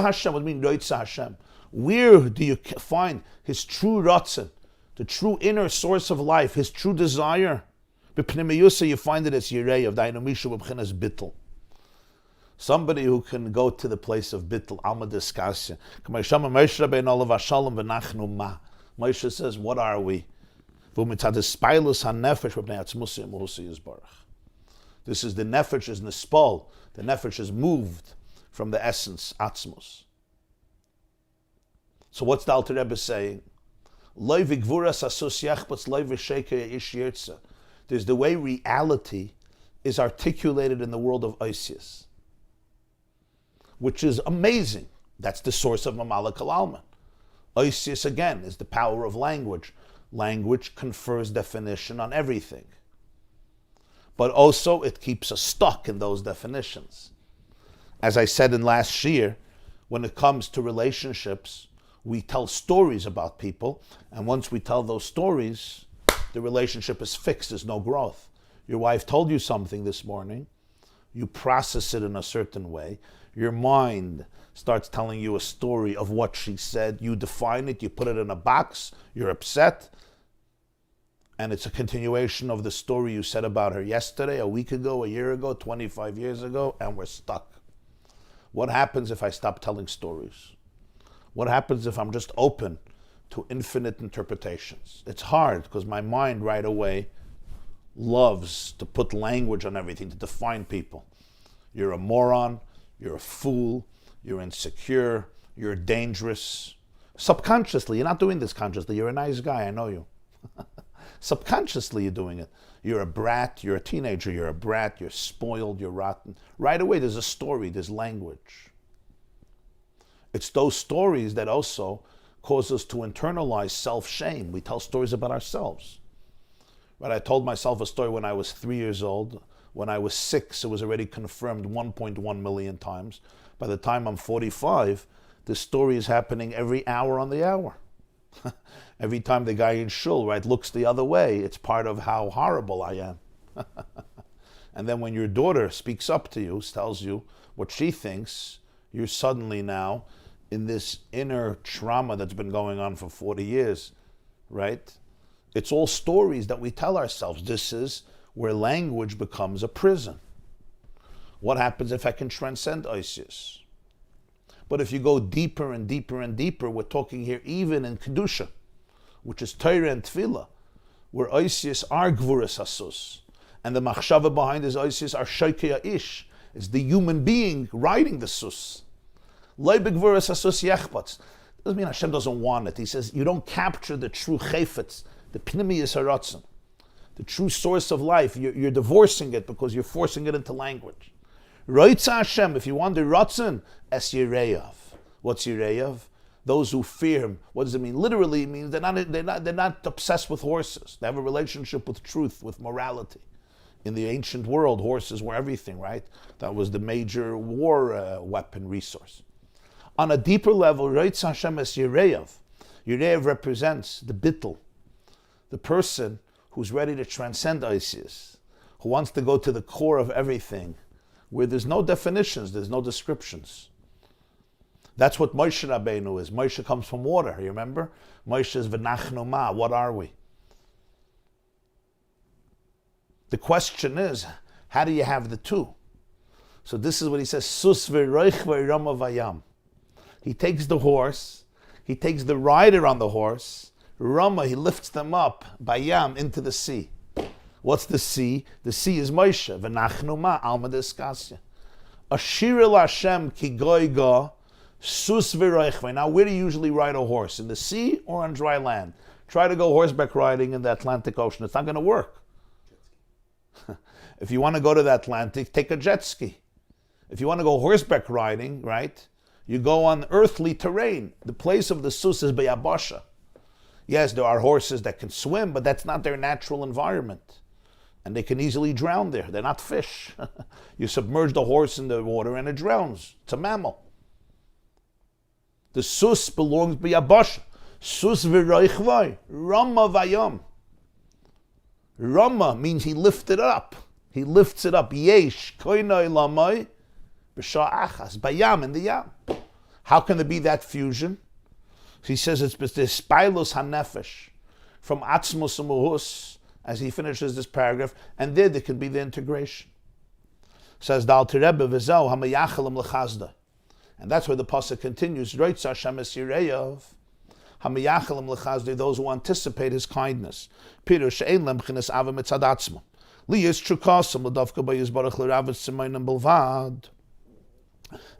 Hashem? What do you mean Roitza Hashem? Where do you find his true Ratzon, the true inner source of life, his true desire? You find it as Yireyev, Dainamishu B'chinas Bittel. Somebody who can go to the place of Bittel, Alma Diskasya. Moshe says, what are we? This is the nefesh, is nispal. The nefesh is moved from the essence, atzmus. So what's the Alter Rebbe saying? There's the way reality is articulated in the world of Isis, which is amazing. That's the source of Mamala Kalalman. Isis, again, is the power of language. Language confers definition on everything. But also, it keeps us stuck in those definitions. As I said in last year, when it comes to relationships, We tell stories about people, and once we tell those stories, the relationship is fixed. There's no growth. Your wife told you something this morning. You process it in a certain way. Your mind starts telling you a story of what she said. You define it. You put it in a box. You're upset. And it's a continuation of the story you said about her yesterday, a week ago, a year ago, 25 years ago, and we're stuck. What happens if I stop telling stories? What happens if I'm just open to infinite interpretations? It's hard because my mind right away loves to put language on everything, to define people. You're a moron, you're a fool, you're insecure, you're dangerous. Subconsciously, you're not doing this consciously, you're a nice guy, I know you. Subconsciously you're doing it. You're a brat, you're a teenager, you're a brat, you're spoiled, you're rotten. Right away there's a story, there's language. It's those stories that also cause us to internalize self-shame. We tell stories about ourselves. Right? I told myself a story when I was 3 years old. When I was 6, it was already confirmed 1.1 million times. By the time I'm 45, this story is happening every hour on the hour. Every time the guy in shul, right, looks the other way, it's part of how horrible I am. And then when your daughter speaks up to you, tells you what she thinks, you're suddenly now in this inner trauma that's been going on for 40 years, right? It's all stories that we tell ourselves. This is where language becomes a prison. What happens if I can transcend ISIS? But if you go deeper and deeper and deeper, we're talking here even in Kedusha, which is Torah and Tefillah, where ISIS are Gvuras Hasus, and the machshava behind this ISIS are Shoykei Ish. It's the human being riding the sus. Loi begvuras hasus yechpatz. Doesn't mean Hashem doesn't want it. He says you don't capture the true chayfetz, the pnimiyus haratzon, the true source of life. You're divorcing it because you're forcing it into language. Roitza Hashem, if you want the ratzon, es yireyav. What's yireyav? Those who fear Him. What does it mean? Literally, it means they're not obsessed with horses. They have a relationship with truth, with morality. In the ancient world, horses were everything, right? That was the major war weapon resource. On a deeper level, Reitz Hashem es Yireyav. Yireyav represents the bittul, the person who's ready to transcend ISIS, who wants to go to the core of everything, where there's no definitions, there's no descriptions. That's what Moshe Rabbeinu is. Moshe comes from water, you remember? Moshe is v'nachnu ma, what are we? The question is, how do you have the two? So this is what he says, sus v'roich v'rama vayam. He takes the horse, he takes the rider on the horse, Rama, he lifts them up, bayam, into the sea. What's the sea? The sea is Moshe, v'nachnu ma, alma deskasya. Ashir el Hashem ki goiga, sus v'roich. Now where do you usually ride a horse? In the sea or on dry land? Try to go horseback riding in the Atlantic Ocean. It's not going to work. If you want to go to the Atlantic, take a jet ski. If you want to go horseback riding, right, you go on earthly terrain. The place of the sus is Beyabasha. Yes, there are horses that can swim, but that's not their natural environment. And they can easily drown there. They're not fish. You submerge the horse in the water and it drowns. It's a mammal. The sus belongs Beyabasha. Sus v'roichvai, Rama vayam. Rama means he lifted up. He lifts it up. Yesh, koinoi lamai, b'sha achas, bayam, in the yam. How can there be that fusion? He says it's the spilus hanefesh, from atzmos umuhus, as he finishes this paragraph, and there can be the integration. Says the Alter Rebbe, v'zau hamayachelim lechazda. And that's where the pasuk continues, Roitz Hashem es yireyav, hamayachelim lechazda, those who anticipate His kindness. Pirush she'ein lem chines ava mitzad atzmo. Liyas trukasam l'davka b'yizbarach l'ravet simaynim belvad.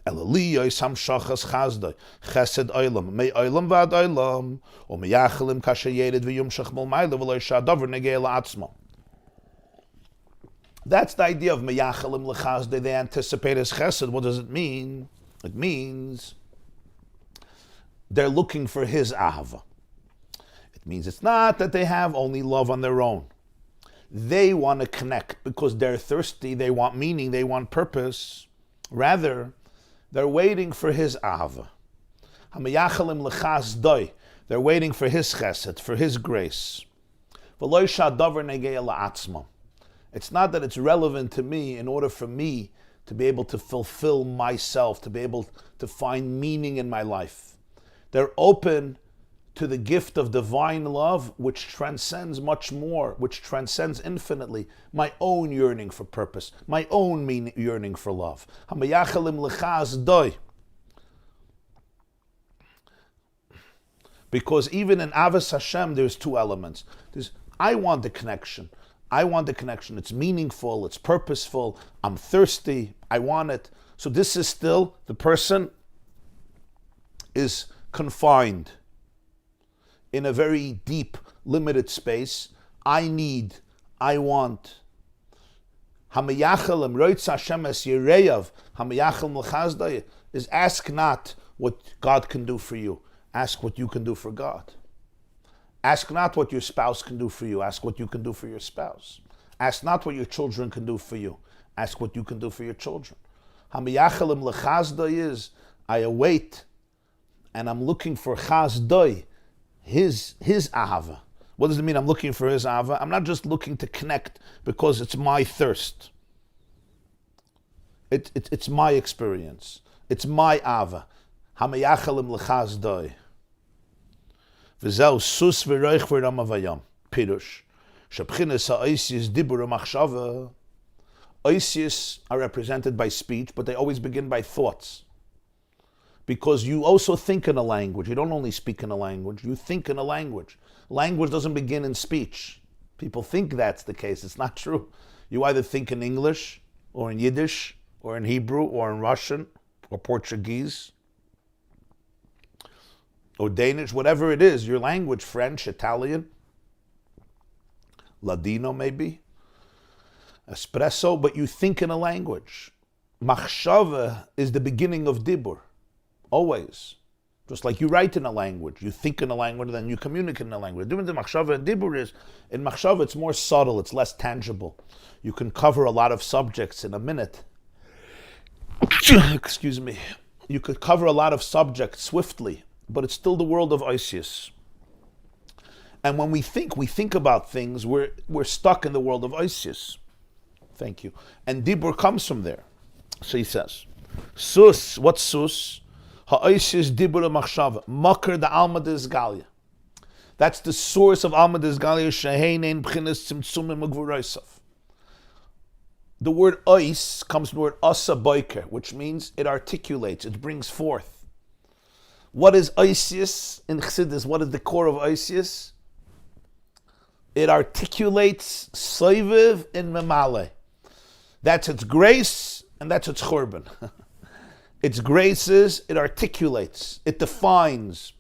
Eliyah sam shachas chazdai chesed oilam mei oilam vad oilam o meyachelim kashayered v'yumshach mol ma'ila v'lo shadavar negei la'atzmo. That's the idea of meyachelim l'chazdai. They anticipate His chesed. What does it mean? It means they're looking for His ahava. It means it's not that they have only love on their own. They want to connect because they're thirsty, they want meaning, they want purpose. Rather, they're waiting for His ahava. Hamayachalim lechas doi. They're waiting for his chesed, for his grace. V'lo shadavar negei la'atzmam. It's not that it's relevant to me in order for me to be able to fulfill myself, to be able to find meaning in my life. They're open to the gift of divine love, which transcends much more, which transcends infinitely my own yearning for purpose, my own yearning for love. Hamayachalim lechaz doi. Because even in Avos Hashem, there's two elements. There's, I want the connection. I want the connection. It's meaningful, it's purposeful, I'm thirsty, I want it. So this is still, the person is confined in a very deep, limited space. I need, I want. Hamayachalem roitz Hashem es yireyav, hamayachalem l'chazdai, is ask not what God can do for you. Ask what you can do for God. Ask not what your spouse can do for you. Ask what you can do for your spouse. Ask not what your children can do for you. Ask what you can do for your children. Hamiyachalim lechazdoi is, I await and I'm looking for chazdoi, his ahava. What does it mean I'm looking for his ahava? I'm not just looking to connect because it's my thirst. It's my experience. It's my ahava. Hamiyachalim lechazdoi. V'zeu sus v'roich v'ram avayam. Pirush. Shebchines ha'oisius dibur ha'machshava. Oisius are represented by speech, but they always begin by thoughts. Because you also think in a language. You don't only speak in a language, you think in a language. Language doesn't begin in speech. People think that's the case. It's not true. You either think in English, or in Yiddish, or in Hebrew, or in Russian, or Portuguese, or Danish, whatever it is, your language, French, Italian, Ladino maybe, espresso, but you think in a language. Machshava is the beginning of dibur, always. Just like you write in a language, you think in a language, then you communicate in a language. The difference in machshava and dibur is, in machshava it's more subtle, it's less tangible. You can cover a lot of subjects in a minute. Excuse me. You could cover a lot of subjects swiftly, but it's still the world of Isis. And when we think about things, we're stuck in the world of Isis. Thank you. And Dibur comes from there. So he says, Sus, what's Sus? Ha'Isis Dibur machshava, Makar the Alma Dizgalia. That's the source of Alma Dizgalia, Shehein B'chinas Tzimtzumim Ugvuraisav. The word Ois comes from the word Asa Boiker, which means it articulates, it brings forth. What is Isis in chassidus? What is the core of Isis? It articulates Soiviv in Memale. That's its grace and that's its churban. Its grace is, it articulates, it defines,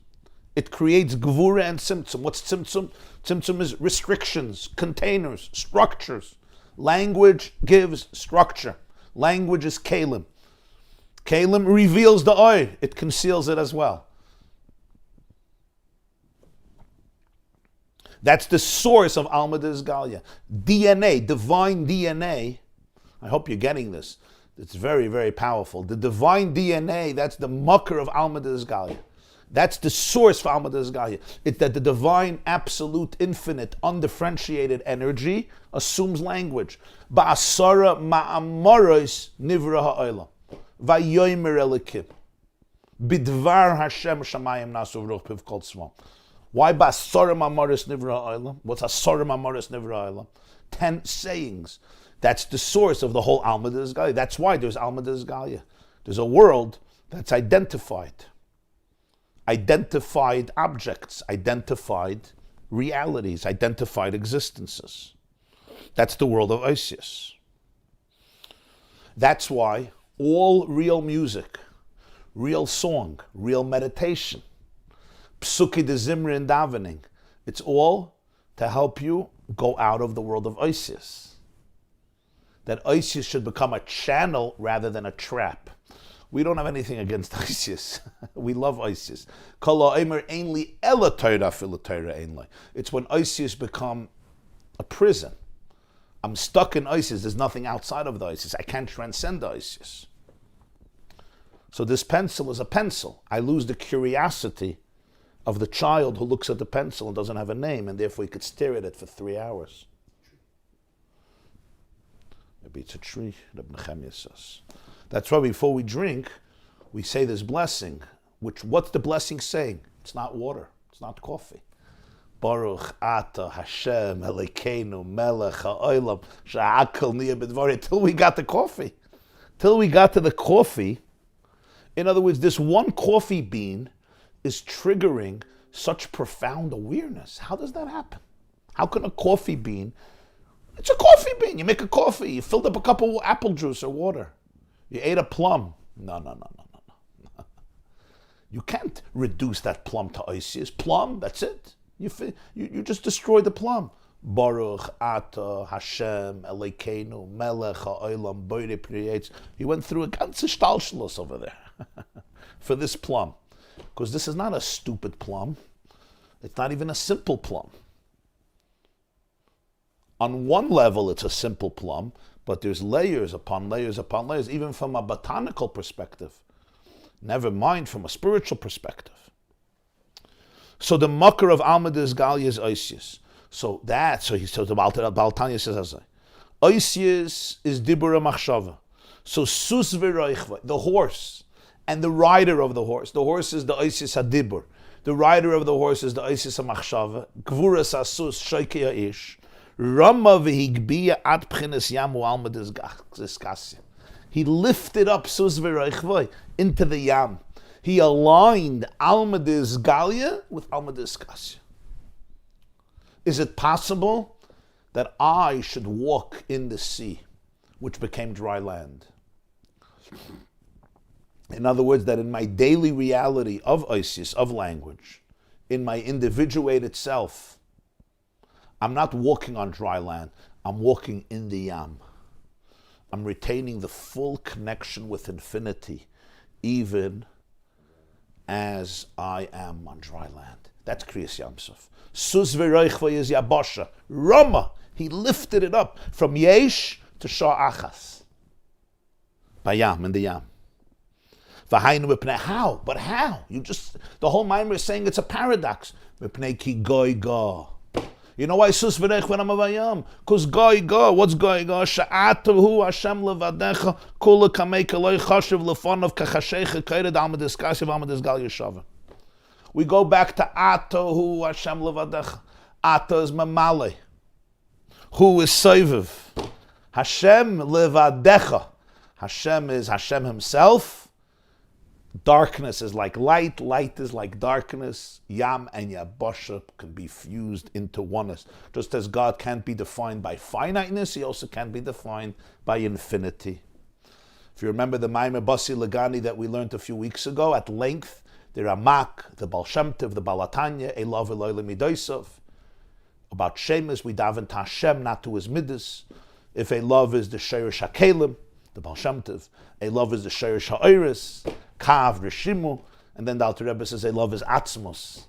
it creates gvura and tzimtzum. What's tzimtzum? Tzimtzum is restrictions, containers, structures. Language gives structure. Language is kalim. Kalim reveals the oil, it conceals it as well. That's the source of Alma Dizgalia. DNA, divine DNA. I hope you're getting this. It's very, very powerful. The divine DNA, that's the mucker of Alma Dizgalia. That's the source for Alma Dizgalia. It's that the divine, absolute, infinite, undifferentiated energy assumes language. Ba'asara ma'amoros nivra ha'olam. Vayomer elikim. Bidvar Hashem shamayim nasu v'ruch piv kol tzvam. Why ba'asara ma'amoros nivra ha'olam? What's asara ma'amoros nivra ha'olam? 10 sayings. That's the source of the whole Alma Dizgalia. That's why there's Alma Dizgalia. There's a world that's identified. Identified objects, identified realities, identified existences. That's the world of Isis. That's why all real music, real song, real meditation, psuki de zimri and davening, it's all to help you go out of the world of Isis. That Isis should become a channel rather than a trap. We don't have anything against Isis. We love Isis. It's when Isis become a prison. I'm stuck in Isis. There's nothing outside of the Isis. I can't transcend the Isis. So this pencil is a pencil. I lose the curiosity of the child who looks at the pencil and doesn't have a name, and therefore he could stare at it for 3 hours. Maybe it's a tree, Rabbi Nechemia says. That's why before we drink, we say this blessing. What's the blessing saying? It's not water. It's not coffee. Baruch Ata Hashem Elokeinu Melech HaOlam Sha'akol Niyeh B'Dvarei. Till we got the coffee. Till we got to the coffee. In other words, this one coffee bean is triggering such profound awareness. How does that happen? How can a coffee bean... It's a coffee bean. You make a coffee. You filled up a cup of apple juice or water. You ate a plum. No. You can't reduce that plum to ices. Plum, that's it. You just destroy the plum. Baruch Ata Hashem Elokeinu Melech HaOlam Borei Priyetz. He went through a ganze Stalschluss over there for this plum. Because this is not a stupid plum. It's not even a simple plum. On one level, it's a simple plum, but there's layers upon layers upon layers, even from a botanical perspective. Never mind from a spiritual perspective. So the makar of Alma des Galia is Oisius. So the Baal Tanya says, Oisius is Dibura Machshava. So Sus V'Roichva, the horse, and the rider of the horse. The horse is the Oisius HaDibur. The rider of the horse is the Oisius HaMachshava. Gvuras HaSus Shoykei HaIsh. Rama v'higbiya at p'chines yamu alma diskasya. He lifted up Sus V'Roichva into the yam. He aligned alma disgalia with alma diskasya. Is it possible that I should walk in the sea, which became dry land? In other words, that in my daily reality of Isis, of language, in my individuated self, I'm not walking on dry land, I'm walking in the yam. I'm retaining the full connection with infinity, even as I am on dry land. That's Kriyas Yam Suf. Sus v'roichva is Yabasha. Rama, he lifted it up from Yesh to Shah Achas. By Yam, in the Yam. How? But how? The whole Maimer is saying it's a paradox. Ki goy ga. You know why Sus v'reich when I'm avayam? Because goy ga, what's goy ga? Sha'atahu Hashem levadecha kula kamei kaloi chashiv lefonav kachashecha kaired alma diskasiv alma disgal yeshava. We go back to Atahu Hashem levadecha. Ata is mamale. Who is Soiviv? Hashem levadecha. Hashem is Hashem himself. Darkness is like light, light is like darkness. Yam and Yabasha can be fused into oneness. Just as God can't be defined by finiteness, he also can't be defined by infinity. If you remember the Maimer Basi Lagani that we learned a few weeks ago at length, the Ramak, the Baal Shem Tov, the Balatanya, Elav Eloyle Midoisov. About Shemus, we daven to Hashem, not to his midas. If a love is the Sheirish HaKelim, the Baal Shem Tov, a love is the Sheirish HaOiris, Kav, Rishimu, and then the Alter Rebbe says a love is Atzmos,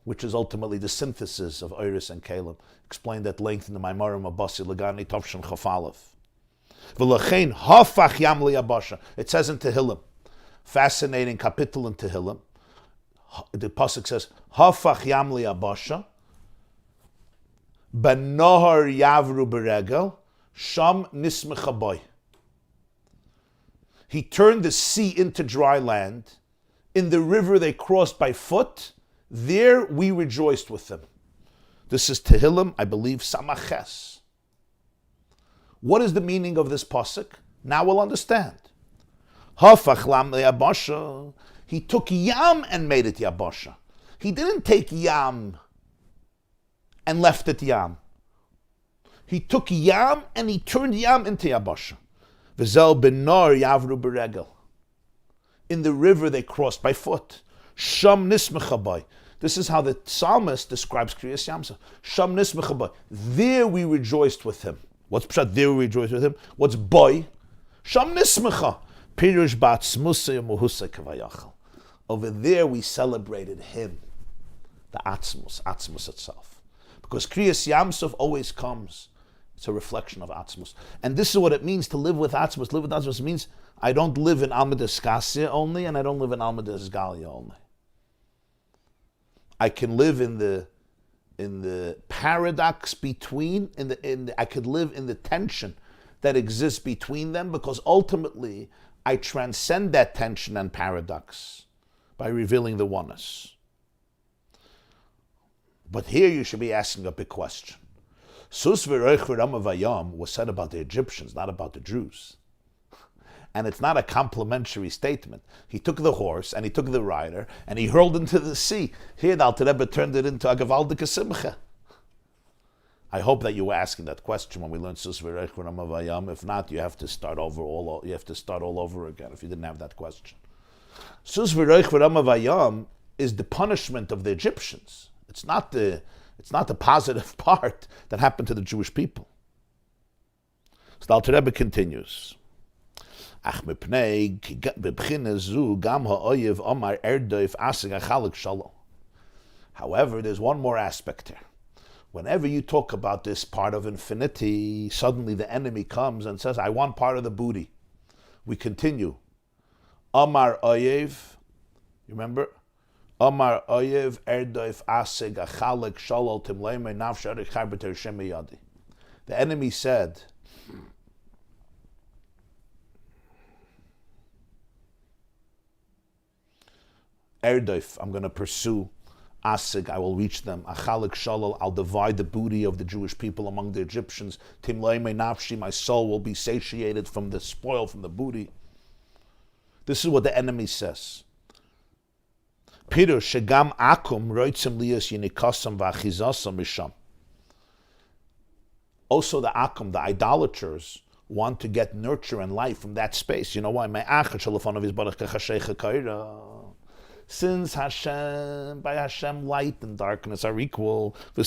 which is ultimately the synthesis of Oiris and Kalim, explained at length in the Maimarim of Basi Lagani, Tovshan Chafalev. V'lachein hafach yam liyabasha. It says in Tehillim, fascinating kapitel in Tehillim, the pasuk says, hafach yam liyabasha, b'nohar yavru b'regel, sham nismecha boy. He turned the sea into dry land. In the river they crossed by foot. There we rejoiced with them. This is Tehillim, I believe, Samaches. What is the meaning of this pasuk? Now we'll understand. Hafach lam yabasha. He took yam and made it yabasha. He didn't take yam and left it yam. He took yam and he turned yam into yabasha. V'zel benar yavru b'regel. In the river they crossed by foot. Sham nismecha boy. This is how the psalmist describes Kriyas Yam Suf. Sham nismecha boy. There we rejoiced with him. What's pshat? There we rejoiced with him. What's boy? Sham nismecha. Pirush ba'atzmusay muhusay kavayachal. Over there we celebrated him. The atzmus itself. Because Kriyas Yam Suf always comes It's a reflection of Atzmus. And this is what it means to live with Atzmus. Live with Atzmus means I don't live in Almidas Kasya only, and I don't live in Almidas Galia only. I can live in the paradox between, I could live in the tension that exists between them, because ultimately I transcend that tension and paradox by revealing the oneness. But here you should be asking a big question. Sus v'roich v'rama vayam was said about the Egyptians, not about the Jews. And it's not a complimentary statement. He took the horse and he took the rider and he hurled into the sea. Here the Alter Rebbe turned it into a gewaldige simcha. I hope that you were asking that question when we learned Sus v'roich v'rama vayam. If not, you have to start over all over again if you didn't have that question. Sus v'roich v'rama vayam is the punishment of the Egyptians. It's not the positive part that happened to the Jewish people. So the Alter Rebbe continues. However, there's one more aspect here. Whenever you talk about this part of infinity, suddenly the enemy comes and says, I want part of the booty. We continue. Amar Oyev, you remember? Amar Oyev erdoif asig achalek shalol timleime nafshar echarbeter shemiyadi. The enemy said, Erdoif, I'm going to pursue. Asig, I will reach them. Achalek shalol, I'll divide the booty of the Jewish people among the Egyptians. Timleime nafshi, my soul will be satiated from the spoil, from the booty. This is what the enemy says. Piru shegam akum roitzim lias yinikasam v'achizasam misham. Also the akum, the idolaters, want to get nurture and life from that space. You know why? Since Hashem, by Hashem, light and darkness are equal. And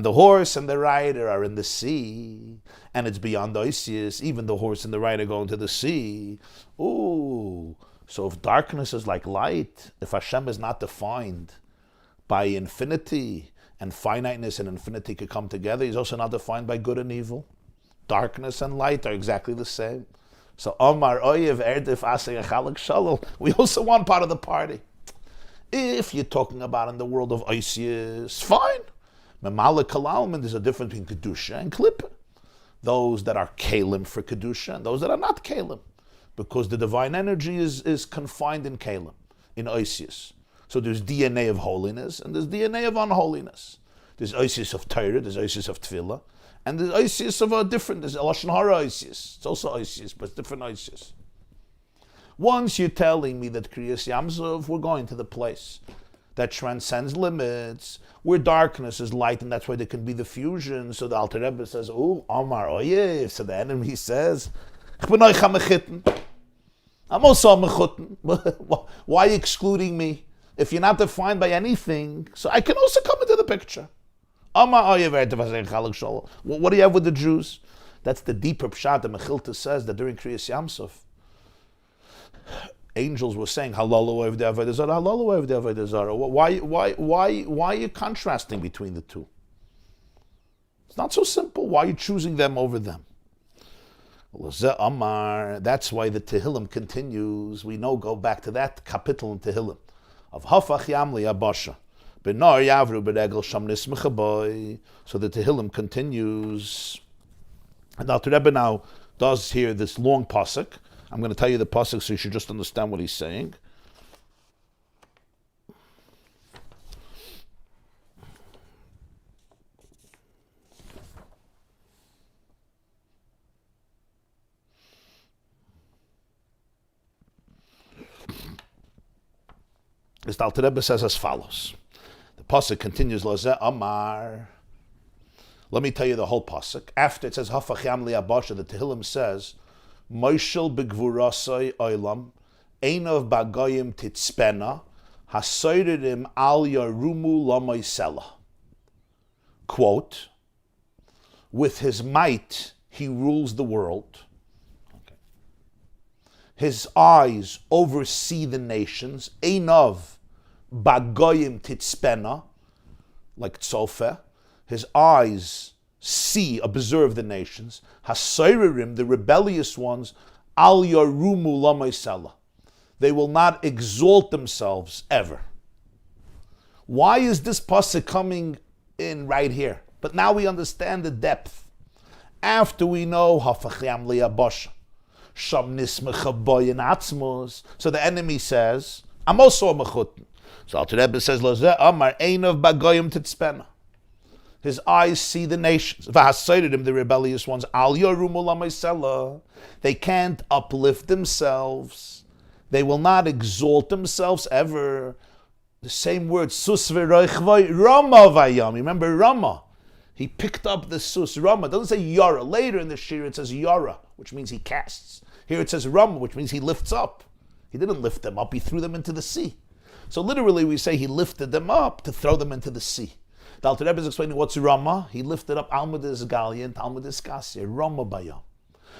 the horse and the rider are in the sea, and it's beyond Oisius. Even the horse and the rider go into the sea. Ooh, so if darkness is like light, if Hashem is not defined by infinity, and finiteness and infinity could come together, he's also not defined by good and evil. Darkness and light are exactly the same. So Omar Oyev Erdif Asay Achalak Shalom, we also want part of the party. If you're talking about in the world of Oisius, fine. Memala Kalalman, there's a difference between Kedusha and Klippa. Those that are Kalim for Kedusha and those that are not Kalim. Because the divine energy is confined in Kalim, in Oisius. So there's DNA of holiness and there's DNA of unholiness. There's Oisius of Torah, there's Oisius of Tefillah, and there's Oisius of a different, there's Lashon Hara Oisius. It's also Oisius, but it's different Oisius. Once you're telling me that Kriyas Yam Suf, we're going to the place that transcends limits, where darkness is light, and that's why there can be the fusion. So the Alter Rebbe says, oh, Omar Oyev. So the enemy says, I'm also a mechutten. Why are you excluding me? If you're not defined by anything, so I can also come into the picture. What do you have with the Jews? That's the deeper pshat. The Mechilta says that during Kriyas Yam Suf, angels were saying, Halalu of the Avodah Zarah, Halalu of the Avodah Zarah. Why are you contrasting between the two? It's not so simple. Why are you choosing them over them? That's why the Tehillim continues. We know, go back to that kapitel in Tehillim of Hafach Yamli Abasha. Benar Yavru Beregel Sham Nismechaboy. So the Tehillim continues. And Alter Rebbe now does here this long pasuk. I'm going to tell you the pasuk so you should just understand what he's saying. The Alter Rebbe says as follows. The pasuk continues, Lazeh Amar. Let me tell you the whole pasuk. After it says, Hafach Yam Li Abasha, the Tehillim says, Moishel begvurasai oilam, einov bagoyim titzpena, hasoyredim al yarumu lamoisela. Quote, with his might he rules the world. Okay. His eyes oversee the nations. Einov bagoyim titzpena, like tzofe, His eyes see, observe the nations. Hasayririm, the rebellious ones, al yarumu lamaisela. They will not exalt themselves ever. Why is this pasuk coming in right here? But now we understand the depth. After we know hafacham liyabasha, sham nismecha boyin atzmos. So the enemy says, I'm also a mechutin. So Alter Rebbe says, Lozeh Amar Einav Bagoyim Titzpena. His eyes see the nations. V'hasayridim, the rebellious ones, Al Yorumu Lamaisela. They can't uplift themselves. They will not exalt themselves ever. The same word, Sus v'roichvoi, Rama vayam. Remember Rama? He picked up the Sus, Rama. It doesn't say Yara. Later in the Shir it says Yara, which means he casts. Here it says Rama, which means he lifts up. He didn't lift them up, he threw them into the sea. So literally we say he lifted them up to throw them into the sea. The Alter Rebbe is explaining what's Rama. He lifted up Almudis Galia and Talmudis Kasya, Rama Bayam.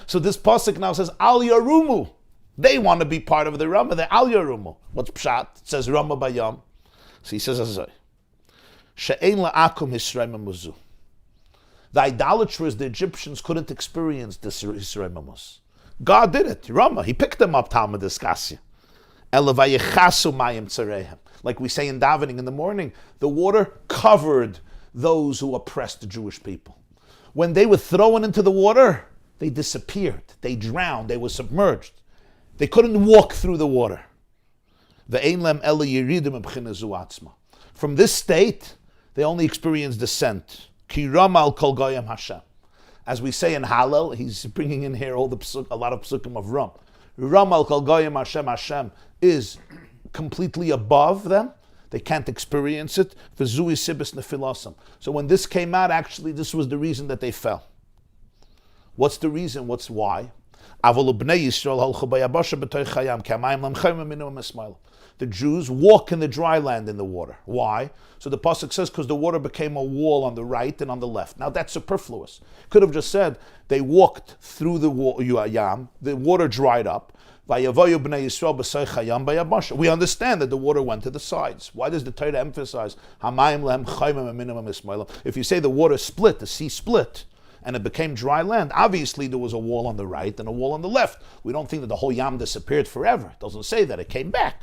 So this pasuk now says Al Yarumu. They want to be part of the Rama, they're Al Yarumu. What's Pshat? It says Rama Bayam. So he says Azay. She'ein la'akum Yisrael Mamuzu. The idolaters, the Egyptians, couldn't experience this Yisrael Mamus. God did it. Rama, he picked them up, Talmudis Kasya. Like we say in davening in the morning, the water covered those who oppressed the Jewish people. When they were thrown into the water, they disappeared. They drowned. They were submerged. They couldn't walk through the water. From this state, they only experienced descent. As we say in Hallel, he's bringing in here all a lot of psukim of Ram. Ram al kol goyim Hashem, Hashem is completely above them. They can't experience it. V'zui sibis nefilasam. So when this came out, actually, this was the reason that they fell. What's the reason? What's why? The Jews walk in the dry land in the water. Why? So the pasuk says because the water became a wall on the right and on the left. Now that's superfluous. Could have just said they walked through the Yam, the water dried up. We understand that the water went to the sides. Why does the Torah emphasize if you say the water split, the sea split, and it became dry land, obviously there was a wall on the right and a wall on the left. We don't think that the whole Yam disappeared forever. It doesn't say that. It came back.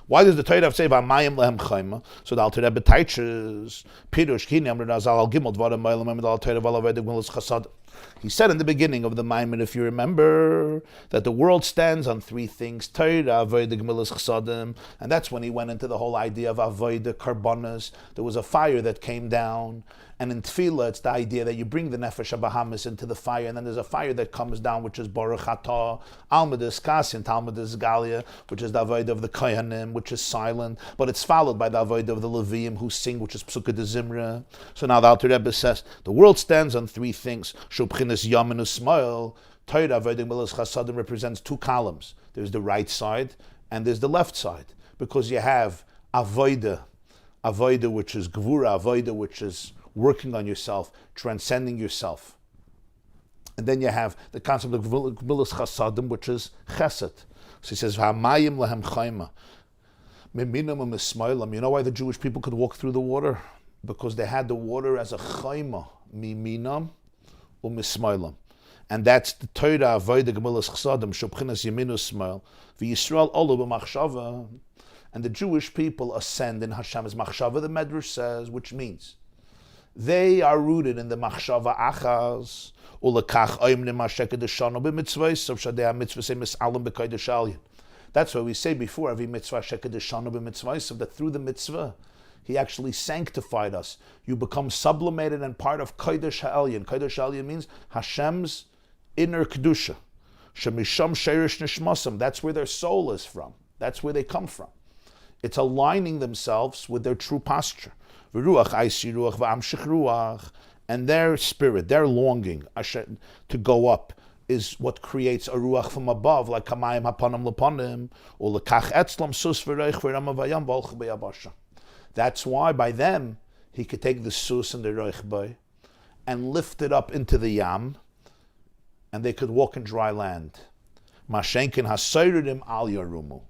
Why does the Torah say V'amayim lehem chayma? So the Alter Rebbe teaches Pirush Kini Amr Razal Al Gimel Dvarim Meilam Al Torah Valaved Gmilas Chasad. He said in the beginning of the Maimon, if you remember, that the world stands on three things: Torah, Avodah, Gmilas Chasadim, and that's when he went into the whole idea of Avodah, Karbonas. There was a fire that came down. And in Tefillah, it's the idea that you bring the Nefesh HaBahamis into the fire, and then there's a fire that comes down, which is Baruch Atah, Almudis Kasyan, Talmudis Galia, which is the Avodah of the Kohanim, which is silent, but it's followed by the Avodah of the Leviim, who sing, which is Psukkah de Zimra. So now the Alter Rebbe says, the world stands on three things. Shubchinas Yam and Usmail, Torah, Avodah, Milas Chasadim represents two columns. There's the right side, and there's the left side, because you have Avodah, which is Gvura, Avodah, which is working on yourself, transcending yourself. And then you have the concept of Gmilas Chasadim, which is Chesed. So he says, V'hamayim lehem chayma. Miminam u'mismailam. You know why the Jewish people could walk through the water? Because they had the water as a chayma. Miminam u'mismailam. And that's the Torah, Avodah, Gmilas Chasadim, Shobchinas Yamin Usmail, V'Yisroel Olu b'machshava. And the Jewish people ascend in Hashem's machshava, the Medrash says, which means they are rooted in the machshava achaz, ulakach oimnim hashekadeshanu b'mitzvahs, of shadei mitzvahs misalim b'kodesh aliyah. That's why we say before every mitzvah shekadeshanu b'mitzvahs, that through the mitzvah he actually sanctified us. You become sublimated and part of kodesh ha'aliyah. Kodesh ha'aliyah means Hashem's inner kedusha. Shemisham sheirish nishmasam. That's where their soul is from. That's where they come from. It's aligning themselves with their true posture. And their spirit, their longing to go up is what creates a ruach from above, like kamayim hapanim lepanim, or lekach etzlam sus v'reich v'ramavayam v'olch b'yabasha. That's why by them he could take the sus and the reich bay and lift it up into the yam, and they could walk in dry land. Mashenkin hasayridim al yarumu.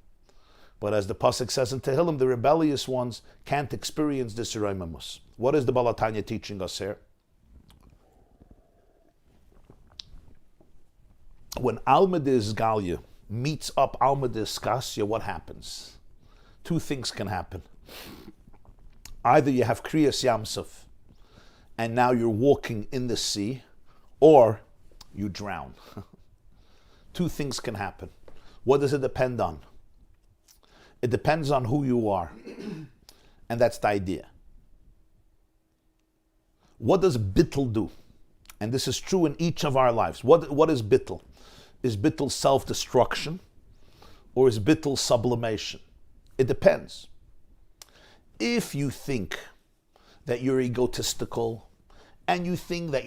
But as the pasuk says in Tehillim, the rebellious ones can't experience this reimamus. What is the Balatanya teaching us here? When Alma de Isgalia meets up Alma de Iskasya, what happens? Two things can happen. Either you have Kriyas Yam Suf, and now you're walking in the sea, or you drown. Two things can happen. What does it depend on? It depends on who you are. And that's the idea. What does bittul do? And this is true in each of our lives. What is bittul? Is bittul self-destruction, or is bittul sublimation? It depends. If you think that you're egotistical, and you think that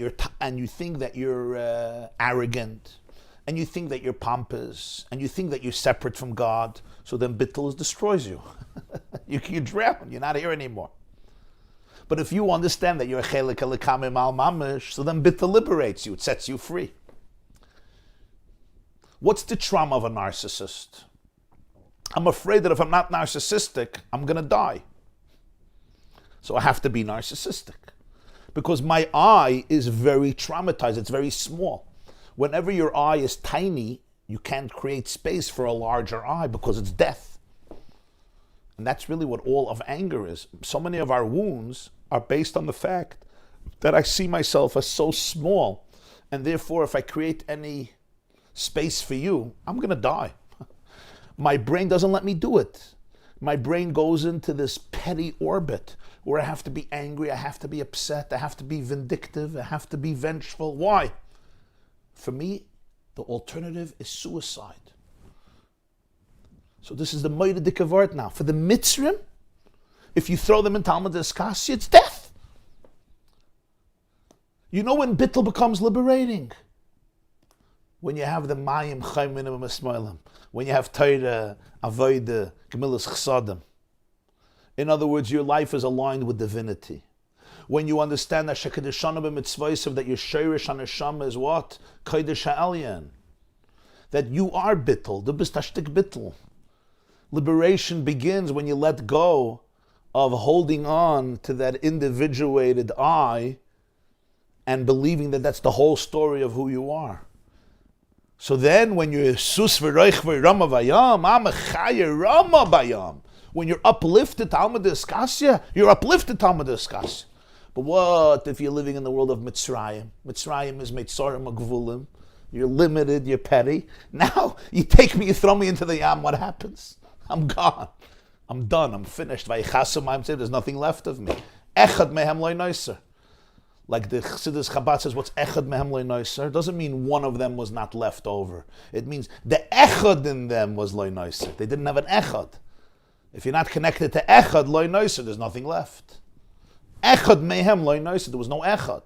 you're arrogant, and you think that you're pompous, and you think that you're separate from God, so then bittul destroys you. You drown. You're not here anymore. But if you understand that you're a chelik elikamim al mamish, so then bittul liberates you. It sets you free. What's the trauma of a narcissist? I'm afraid that if I'm not narcissistic, I'm going to die. So I have to be narcissistic. Because my eye is very traumatized. It's very small. Whenever your eye is tiny, you can't create space for a larger eye because it's death. And that's really what all of anger is. So many of our wounds are based on the fact that I see myself as so small. And therefore, if I create any space for you, I'm going to die. My brain doesn't let me do it. My brain goes into this petty orbit where I have to be angry, I have to be upset, I have to be vindictive, I have to be vengeful. Why? For me, the alternative is suicide. So this is the moide dikavart now. For the Mitzrim, if you throw them in Talmud Eskasi, it's death. You know when bittul becomes liberating? When you have the mayim chayim minimum esmoilim, when you have Torah, avodah, gemilas chsadim. In other words, your life is aligned with divinity. When you understand that shekadishana b'mitzvaysev, that your sheirish on neshama is what? Kodesh ha'aliyah. That you are bittul, du bist ashtik bittul. Liberation begins when you let go of holding on to that individuated I and believing that that's the whole story of who you are. So then when you're sus v'roich v'rama v'yam, amachaya rama v'yam, when you're uplifted to Talmud Eskasya, you're uplifted to Talmud Eskasya. But what if you're living in the world of Mitzrayim? Mitzrayim is Meitzorim Agvulim. You're limited, you're petty. Now you take me, you throw me into the Yam, what happens? I'm gone. I'm done, I'm finished. There's nothing left of me. Echad mehem loy noiser. Like the chassidus chabad says, what's echad mehem loy noiser? Doesn't mean one of them was not left over. It means the echad in them was loy noiser. They didn't have an echad. If you're not connected to echad loy noiser, there's nothing left. Echad mehem loy noiser. There was no echad.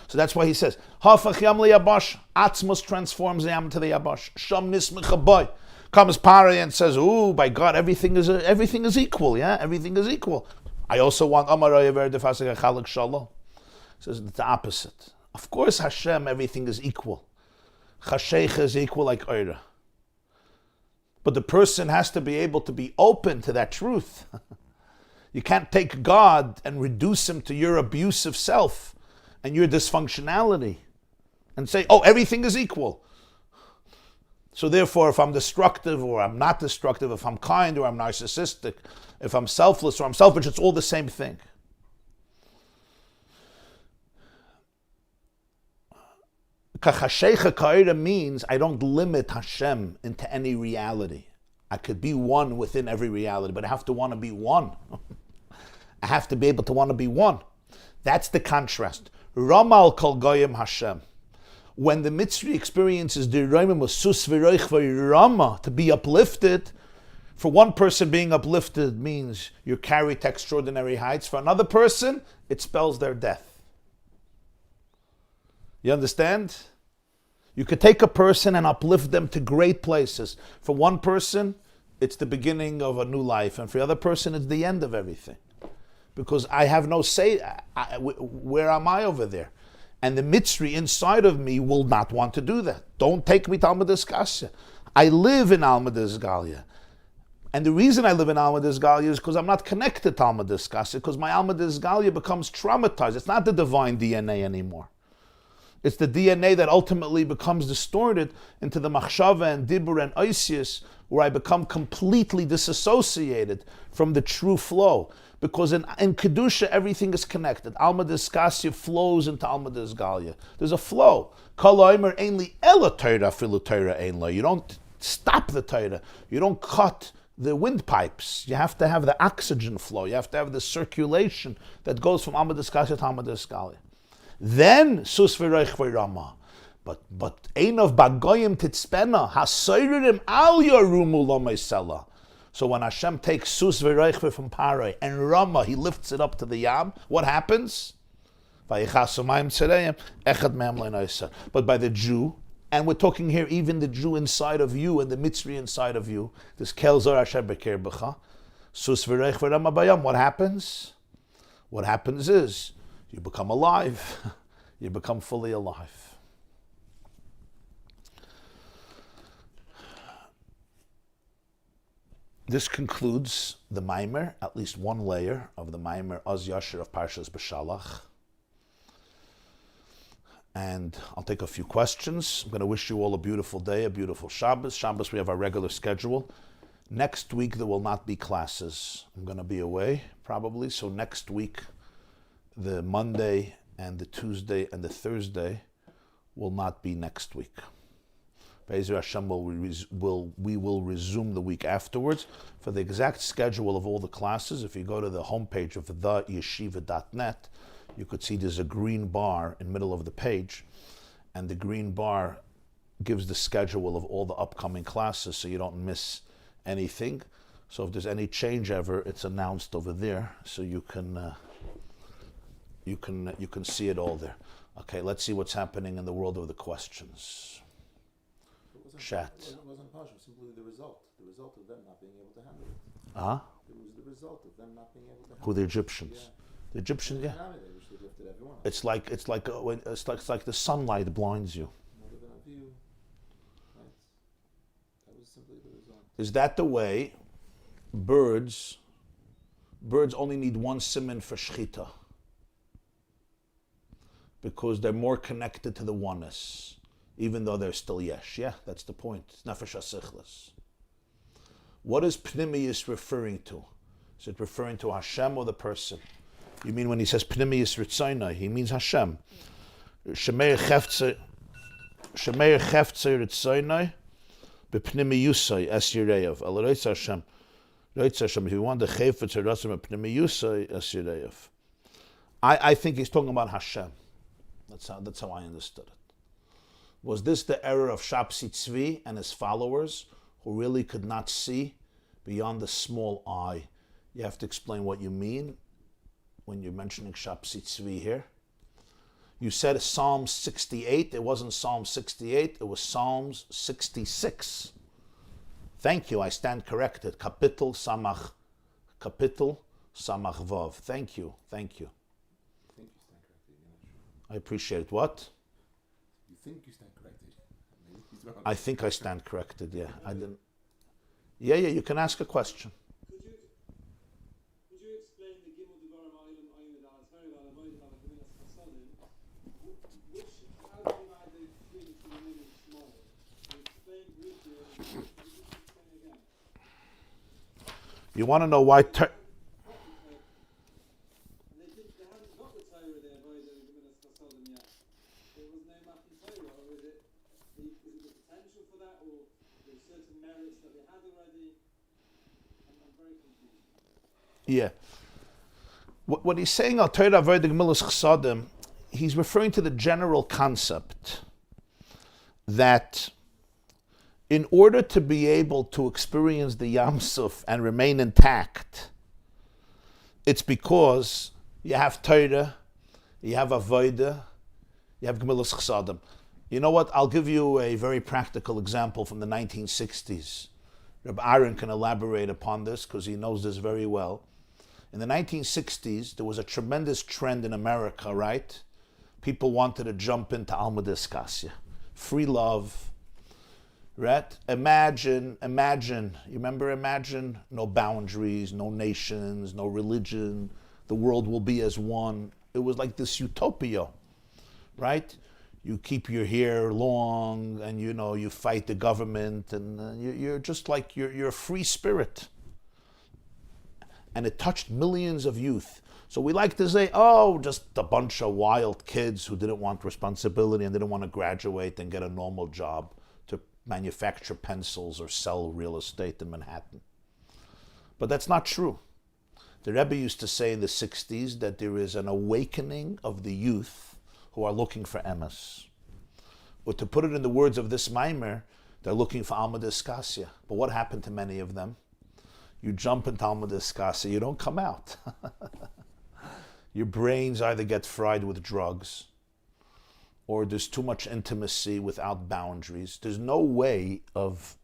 So that's why he says, hafach yam liyabash. Atzmus transforms the yam to the yabash. Sham nismecha boy. Comes Pari and says, "Ooh, by God, everything is equal. Yeah, everything is equal. I also want Amaraya Verdefasik Chalak Shalom." Says it's the opposite. Of course, Hashem, everything is equal. Chashecha is equal like Oira. But the person has to be able to be open to that truth. You can't take God and reduce him to your abusive self and your dysfunctionality and say, "Oh, everything is equal." So therefore, if I'm destructive or I'm not destructive, if I'm kind or I'm narcissistic, if I'm selfless or I'm selfish, it's all the same thing. Kachashecha ka'ira means I don't limit Hashem into any reality. I could be one within every reality, but I have to want to be one. I have to be able to want to be one. That's the contrast. Ramal kol goyim Hashem. When the Mitzri experiences the Raimim sus v'roich v'rama, to be uplifted, for one person being uplifted means you're carried to extraordinary heights. For another person, it spells their death. You understand? You could take a person and uplift them to great places. For one person, it's the beginning of a new life. And for the other person, it's the end of everything. Because I have no say. Where am I over there? And the Mitzri inside of me will not want to do that. Don't take me to Alma Deskasya. I live in Alma Desgalia. And the reason I live in Alma Disgalia is because I'm not connected to Alma Disgalia, because my Alma Disgalia becomes traumatized. It's not the divine DNA anymore. It's the DNA that ultimately becomes distorted into the machshava and dibur and oisius, where I become completely disassociated from the true flow. Because in Kedusha, everything is connected. Alma Disgalia flows into Alma Disgalia. There's a flow. You don't stop the Torah. You don't cut the windpipes. You have to have the oxygen flow. You have to have the circulation that goes from Alma Disgalia to Alma Disgalia. Then sus v'reich v'rama. But einov bagoyim titzpena hasoyrim al yarumu lo meisela. So when Hashem takes sus v'reich from Paray and Rama, he lifts it up to the Yam, what happens? But by the Jew, and we're talking here even the Jew inside of you and the Mitzri inside of you, this kel zor asher beker b'cha, sus v'reich v'rama bayam, what happens? What happens is, you become alive. You become fully alive. This concludes the Maimer, at least one layer of the Maimer Oz Yashir of Parsha Beshalach. And I'll take a few questions. I'm going to wish you all a beautiful day, a beautiful Shabbos. Shabbos, we have our regular schedule. Next week, there will not be classes. I'm going to be away, probably. So next week, the Monday and the Tuesday and the Thursday will not be next week. Be'ezer Hashem, we will resume the week afterwards. For the exact schedule of all the classes, if you go to the homepage of theyeshiva.net, you could see there's a green bar in the middle of the page, and the green bar gives the schedule of all the upcoming classes so you don't miss anything. So if there's any change ever, it's announced over there, so you can see it all there. Okay, let's see what's happening in the world of the questions. Chat. It wasn't Parsha, simply the result of them not being able to handle it. Uh-huh. It was the result of them not being able to handle it. Who, the Egyptians? Yeah. The Egyptians, yeah. Which they lifted everyone. It's like the sunlight blinds you. More than a view. Right? That was simply the result. Is that the way birds only need one siman for shchita? Because they're more connected to the oneness, even though they're still yesh. Yeah, that's the point. It's nefesh hasichlis. What is pnimiyus referring to? Is it referring to Hashem or the person? You mean when he says pnimiyus ritzonai, he means Hashem. Shemeir cheftzei ritzonai b'pnimiyusai es yireyav. Al reitz Hashem. Reitz Hashem. If you want the chefetz ratzim b'pnimiyusai es yireyav. I think he's talking about Hashem. That's how I understood it. Was this the error of Shapsi Tzvi and his followers, who really could not see beyond the small eye? You have to explain what you mean when you're mentioning Shapsi Tzvi here. You said Psalm 68. It wasn't Psalm 68. It was Psalms 66. Thank you. I stand corrected. Kapitel Samach Vav. Thank you. I appreciate it. What? You think you stand corrected? Maybe he's wrong. I think I stand corrected, yeah. I didn't. Yeah, you can ask a question. Could you explain the Gimel Devarim Olim Oyin Adas Very Well Avoid About the Minas Chasadim? Which how do you divide the big to the middle small? Explain briefly. Could you explain again? You want to know why? They haven't got the Torah there by the Minas Chasadim yet. There was no Matan Torah, or is it the potential for that, or there's certain merits that they had already? I'm very confused. Yeah. What he's saying, Al Torah Avodah Gemilas Chasadim, he's referring to the general concept that in order to be able to experience the Yam Suf and remain intact, it's because you have Torah, you have Avodah, you have Gemilas Chasadim. You know what? I'll give you a very practical example from the 1960s. Rabbi Aaron can elaborate upon this because he knows this very well. In the 1960s, there was a tremendous trend in America, right? People wanted to jump into Alma Disgalia. Free love, Right? Imagine, you remember imagine? No boundaries, no nations, no religion, the world will be as one. It was like this utopia, right? You keep your hair long and you fight the government and you're just like, you're a free spirit. And it touched millions of youth. So we like to say, oh, just a bunch of wild kids who didn't want responsibility and didn't want to graduate and get a normal job to manufacture pencils or sell real estate in Manhattan. But that's not true. The Rebbe used to say in the 60s that there is an awakening of the youth who are looking for emes. Or to put it in the words of this mimer, they're looking for Alma Diskasia. But what happened to many of them? You jump into Alma Diskasia, you don't come out. Your brains either get fried with drugs, or there's too much intimacy without boundaries. There's no way of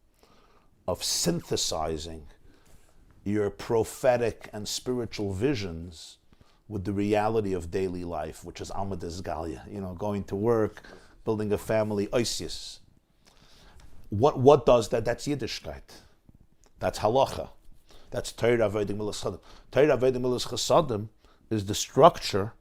synthesizing your prophetic and spiritual visions with the reality of daily life, which is Alma Disgalia, going to work, building a family, oisius. What does that? That's Yiddishkeit. That's halacha. That's Torah Avodim Milas Chasadim. Torah Avodim Milas Chasadim is the structure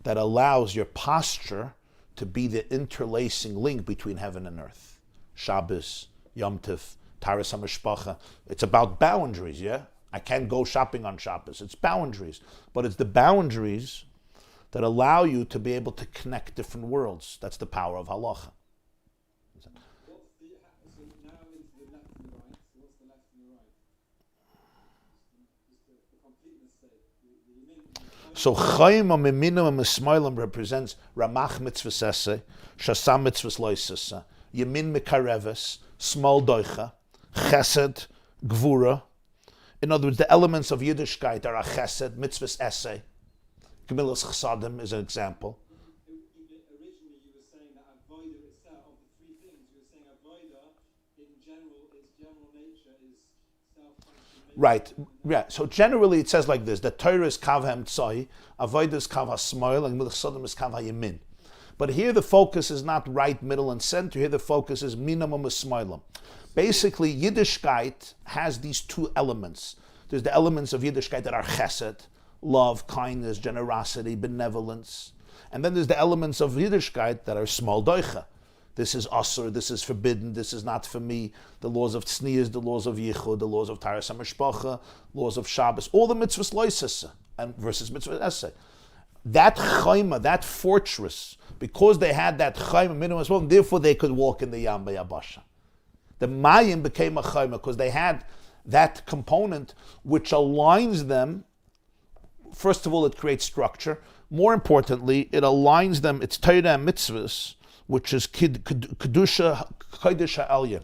that allows your posture to be the interlacing link between heaven and earth. Shabbos, Yom Tov, Taras HaMishpacha. It's about boundaries, yeah? I can't go shopping on Shabbos. It's boundaries. But it's the boundaries that allow you to be able to connect different worlds. That's the power of halacha. So now into the left and the right. So what's the left and the right? Just the completeness sake. So Chaim Amiminim Mismailim represents Ramach Mitzvahs Esse, Shasam Mitzvahs Loisasa, Yemin Mikareves, Small Doicha, Chesed, Gvura. In other words, the elements of Yiddishkeit are a Chesed, Mitzvahs Esse. Gemilas Chasadim is an example. Originally you were saying that avoida itself, of the three things, you were saying avoida in general, its general nature is self-conscious. Right, yeah. So generally it says like this: that Torah is kav ha'emtzai, avodah is kav ha'smoil, and Milas Chasadim is kav ha'yemin. But here the focus is not right, middle, and center. Here the focus is minimum smoilim. Basically, Yiddishkeit has these two elements. There's the elements of Yiddishkeit that are chesed, love, kindness, generosity, benevolence. And then there's the elements of Yiddishkeit that are small doicha. This is asur, this is forbidden, this is not for me. The laws of tznius, the laws of yichud, the laws of taras hamishpacha, laws of Shabbos, all the mitzvahs loisasa and versus mitzvahs essay. That chayma, that fortress, because they had that chayma minimum as well, therefore they could walk in the Yam Yabasha. The Mayim became a chayma because they had that component which aligns them. First of all, it creates structure. More importantly, it aligns them. It's Torah and mitzvahs, which is kedusha aliyah.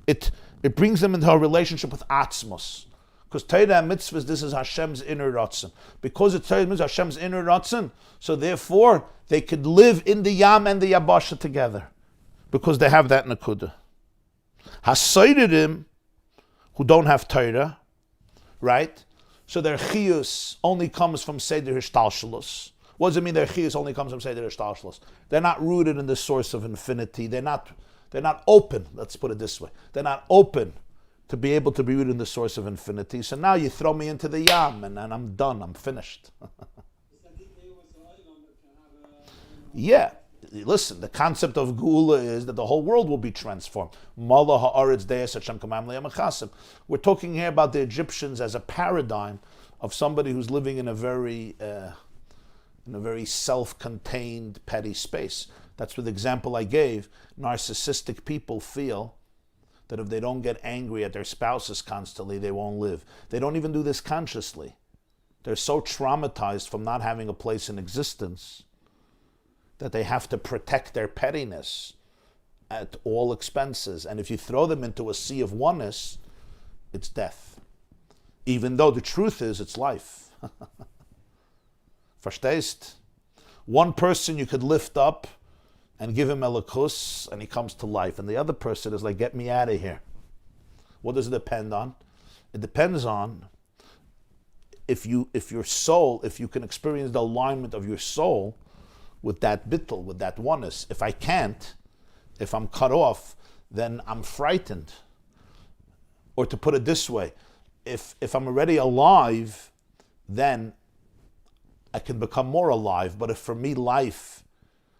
It brings them into a relationship with atzmos. Because Torah and mitzvahs, this is Hashem's inner ratzon. Because it's Torah and mitzvahs, Hashem's inner ratzon, so therefore they could live in the Yam and the Yabasha together. Because they have that nekuda. Hasoidim, who don't have Torah, right? So their chiyus only comes from Seder Hishtalshalos. What does it mean their chiyus only comes from Seder Hishtalshalos? They're not rooted in the source of infinity. They're not open, let's put it this way. They're not open to be able to be rooted in the source of infinity. So now you throw me into the Yam and I'm done, I'm finished. Yeah. Listen, the concept of Geula is that the whole world will be transformed. Mala ha'aretz deis Hashem kamam le'amachasim. We're talking here about the Egyptians as a paradigm of somebody who's living in a very self-contained, petty space. That's what the example I gave. Narcissistic people feel that if they don't get angry at their spouses constantly, they won't live. They don't even do this consciously. They're so traumatized from not having a place in existence that they have to protect their pettiness at all expenses. And if you throw them into a sea of oneness, it's death. Even though the truth is, it's life. Verstehst? One person you could lift up and give him elikus, and he comes to life. And the other person is like, get me out of here. What does it depend on? It depends on if your soul, if you can experience the alignment of your soul with that bittul, with that oneness. If I can't, if I'm cut off, then I'm frightened. Or to put it this way, if I'm already alive, then I can become more alive. But if for me life,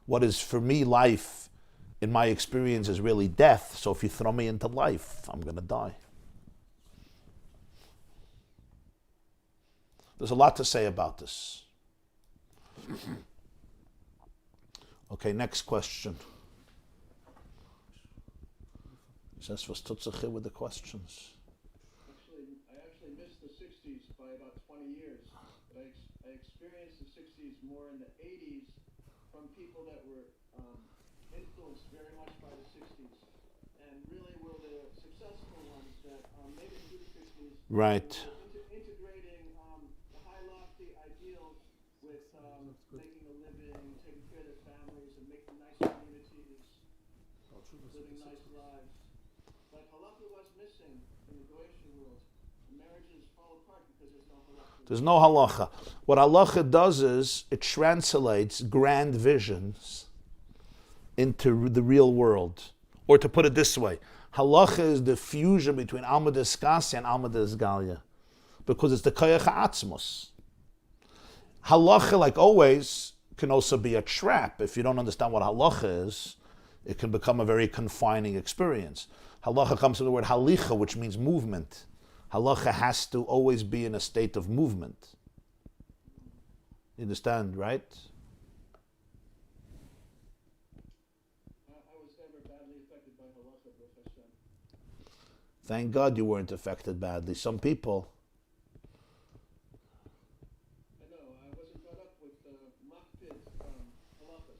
what is for me life in my experience is really death, so if you throw me into life, I'm going to die. There's a lot to say about this. Okay, next question. Says was Tutsache with the questions. I actually missed the 60s by about 20 years. But I experienced the 60s more in the 80s from people that were influenced very much by the 60s. And really were the successful ones that made it through the 60s. Right. Integrating the high lofty ideals with making a living, taking care of their families, and making nice communities, living nice lives. But halakha was missing in the Goyish world. Marriages fall apart because there's no halakha. There's no halacha. What halacha does is it translates grand visions into the real world. Or to put it this way, halacha is the fusion between alma d'eskasya and alma d'esgalia, because it's the koyach ha'atzmos. Halacha, like always, can also be a trap. If you don't understand what halacha is, it can become a very confining experience. Halacha comes from the word halicha, which means movement. Halacha has to always be in a state of movement. You understand, right? I was never badly affected by halakha, Baruch Hashem. Thank God you weren't affected badly. Some people, I know, I wasn't brought up with makpid halakha.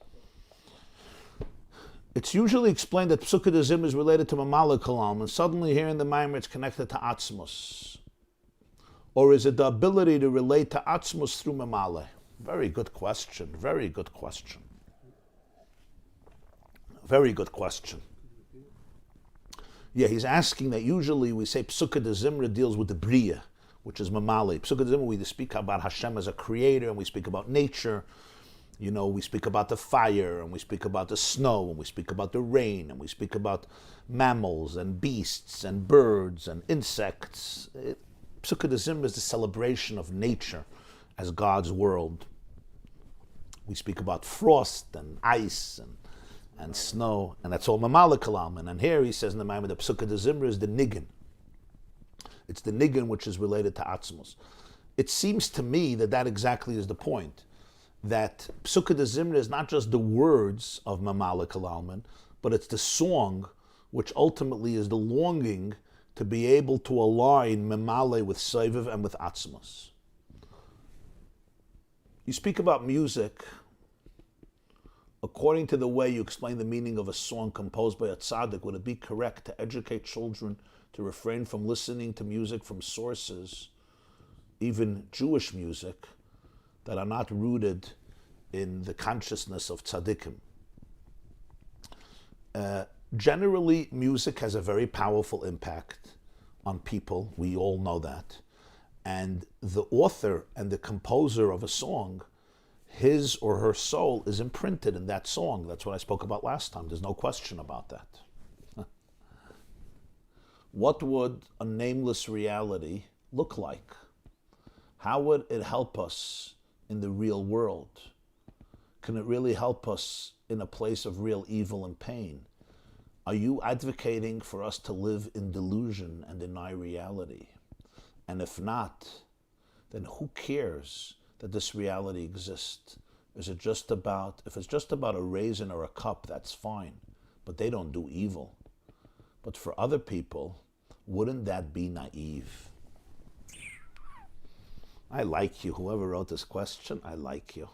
it's usually explained that Psukkah Dezim is related to Mamala Kalam, and suddenly here in the Maimer it's connected to Atzmos. Or is it the ability to relate to Atzmos through Mamala? Very good question, very good question. Very good question. Yeah, he's asking that usually we say Psukkah Dezimra deals with the Bria, which is Mamali. Psukkah Dezimra, we speak about Hashem as a creator, and we speak about nature. You know, we speak about the fire, and we speak about the snow, and we speak about the rain, and we speak about mammals, and beasts, and birds, and insects. Psukkah Dezimra is the celebration of nature as God's world. We speak about frost, and ice, and snow, and that's all Mamala Kalam. And then here he says in the Maimon that Psukkah Dezimra is the Niggin. It's the Niggin which is related to Atzmos. It seems to me that that exactly is the point. That Psukkah Dezimra is not just the words of Mamala Kalalman, but it's the song which ultimately is the longing to be able to align Mamale with Seiviv and with Atzmos. You speak about music according to the way you explain the meaning of a song composed by a tzaddik. Would it be correct to educate children to refrain from listening to music from sources, even Jewish music, that are not rooted in the consciousness of tzaddikim? Generally, music has a very powerful impact on people. We all know that. And the author and the composer of a song, his or her soul is imprinted in that song. That's what I spoke about last time. There's no question about that. What would a nameless reality look like? How would it help us in the real world? Can it really help us in a place of real evil and pain? Are you advocating for us to live in delusion and deny reality? And if not, then who cares that this reality exists? Is it just about, if it's just about a raisin or a cup, that's fine, but they don't do evil. But for other people, wouldn't that be naive? I like you. Whoever wrote this question, I like you.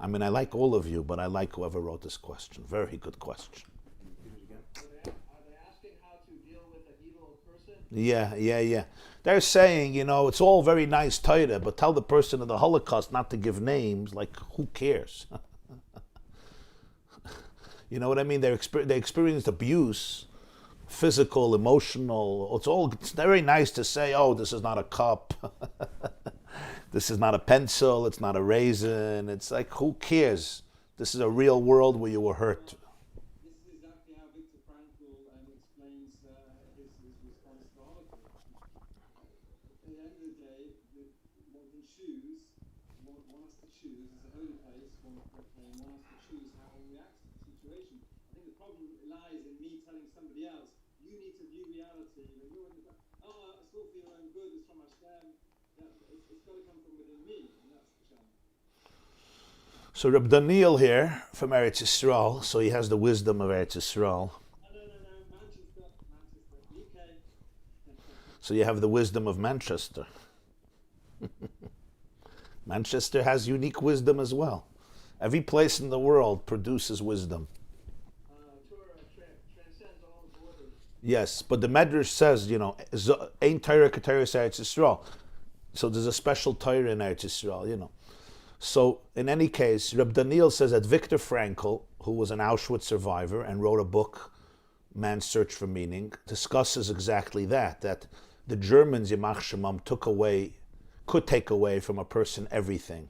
I mean, I like all of you, but I like whoever wrote this question. Very good question. Are they asking how to deal with an evil person? Yeah. They're saying, it's all very nice Torah, but tell the person of the Holocaust not to give names. Like, who cares? You know what I mean? They experienced abuse, physical, emotional. It's very nice to say, oh, this is not a cup. This is not a pencil. It's not a raisin. It's like, who cares? This is a real world where you were hurt. This problem lies in me telling somebody else, you need to view reality. You're in the, I still feel I'm good, it's from Hashem. It's got to come from within me, and that's Hashem. So Reb Daniel here from Eretz Yisrael, so he has the wisdom of Eretz Yisrael. No, Manchester, UK. So you have the wisdom of Manchester. Manchester has unique wisdom as well. Every place in the world produces wisdom. Torah transcends all borders. Yes, but the Medrash says, ain't Torah k'Torahs Eretz Yisrael. So there's a special Torah in Eretz Yisrael, So in any case, Reb Daniel says that Viktor Frankl, who was an Auschwitz survivor and wrote a book, Man's Search for Meaning, discusses exactly that the Germans, Yamach Shemam, could take away from a person everything.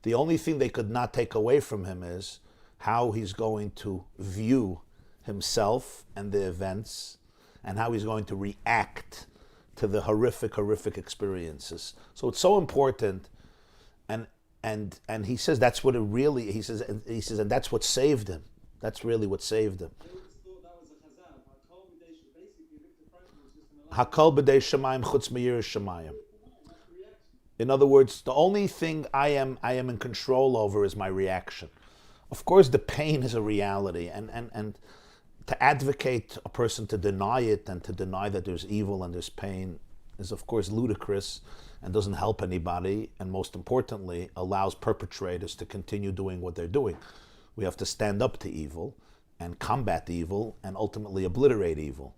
The only thing they could not take away from him is how he's going to view himself and the events, and how he's going to react to the horrific experiences. So it's so important, and he says that's what it really. He says, and that's what saved him. That's really what saved him. I always thought that was a chazal. Basically, Viktor Frankl was just an Hakol b'dei shemayim chutz me'yiras shemayim. In other words, the only thing I am in control over is my reaction. Of course, the pain is a reality, and to advocate a person to deny it and to deny that there's evil and there's pain is, of course, ludicrous and doesn't help anybody, and most importantly, allows perpetrators to continue doing what they're doing. We have to stand up to evil and combat evil and ultimately obliterate evil.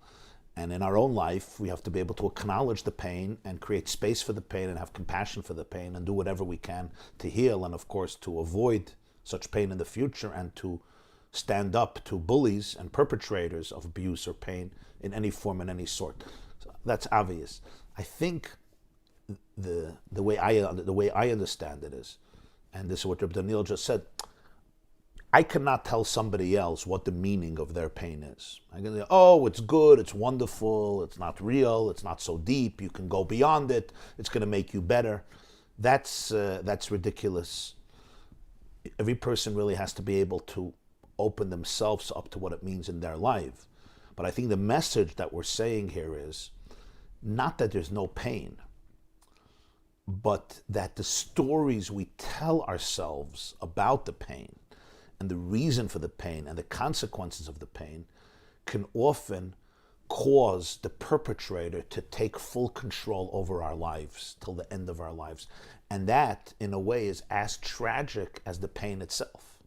And in our own life, we have to be able to acknowledge the pain and create space for the pain and have compassion for the pain and do whatever we can to heal and, of course, to avoid such pain in the future and to stand up to bullies and perpetrators of abuse or pain in any form and any sort. So that's obvious. I think the way I understand it is, and this is what Rabbi Daniel just said, I cannot tell somebody else what the meaning of their pain is. I can say, oh, it's good, it's wonderful, it's not real, it's not so deep, you can go beyond it, it's going to make you better. That's ridiculous. Every person really has to be able to open themselves up to what it means in their life. But I think the message that we're saying here is not that there's no pain, but that the stories we tell ourselves about the pain and the reason for the pain and the consequences of the pain can often cause the perpetrator to take full control over our lives till the end of our lives. And that, in a way, is as tragic as the pain itself.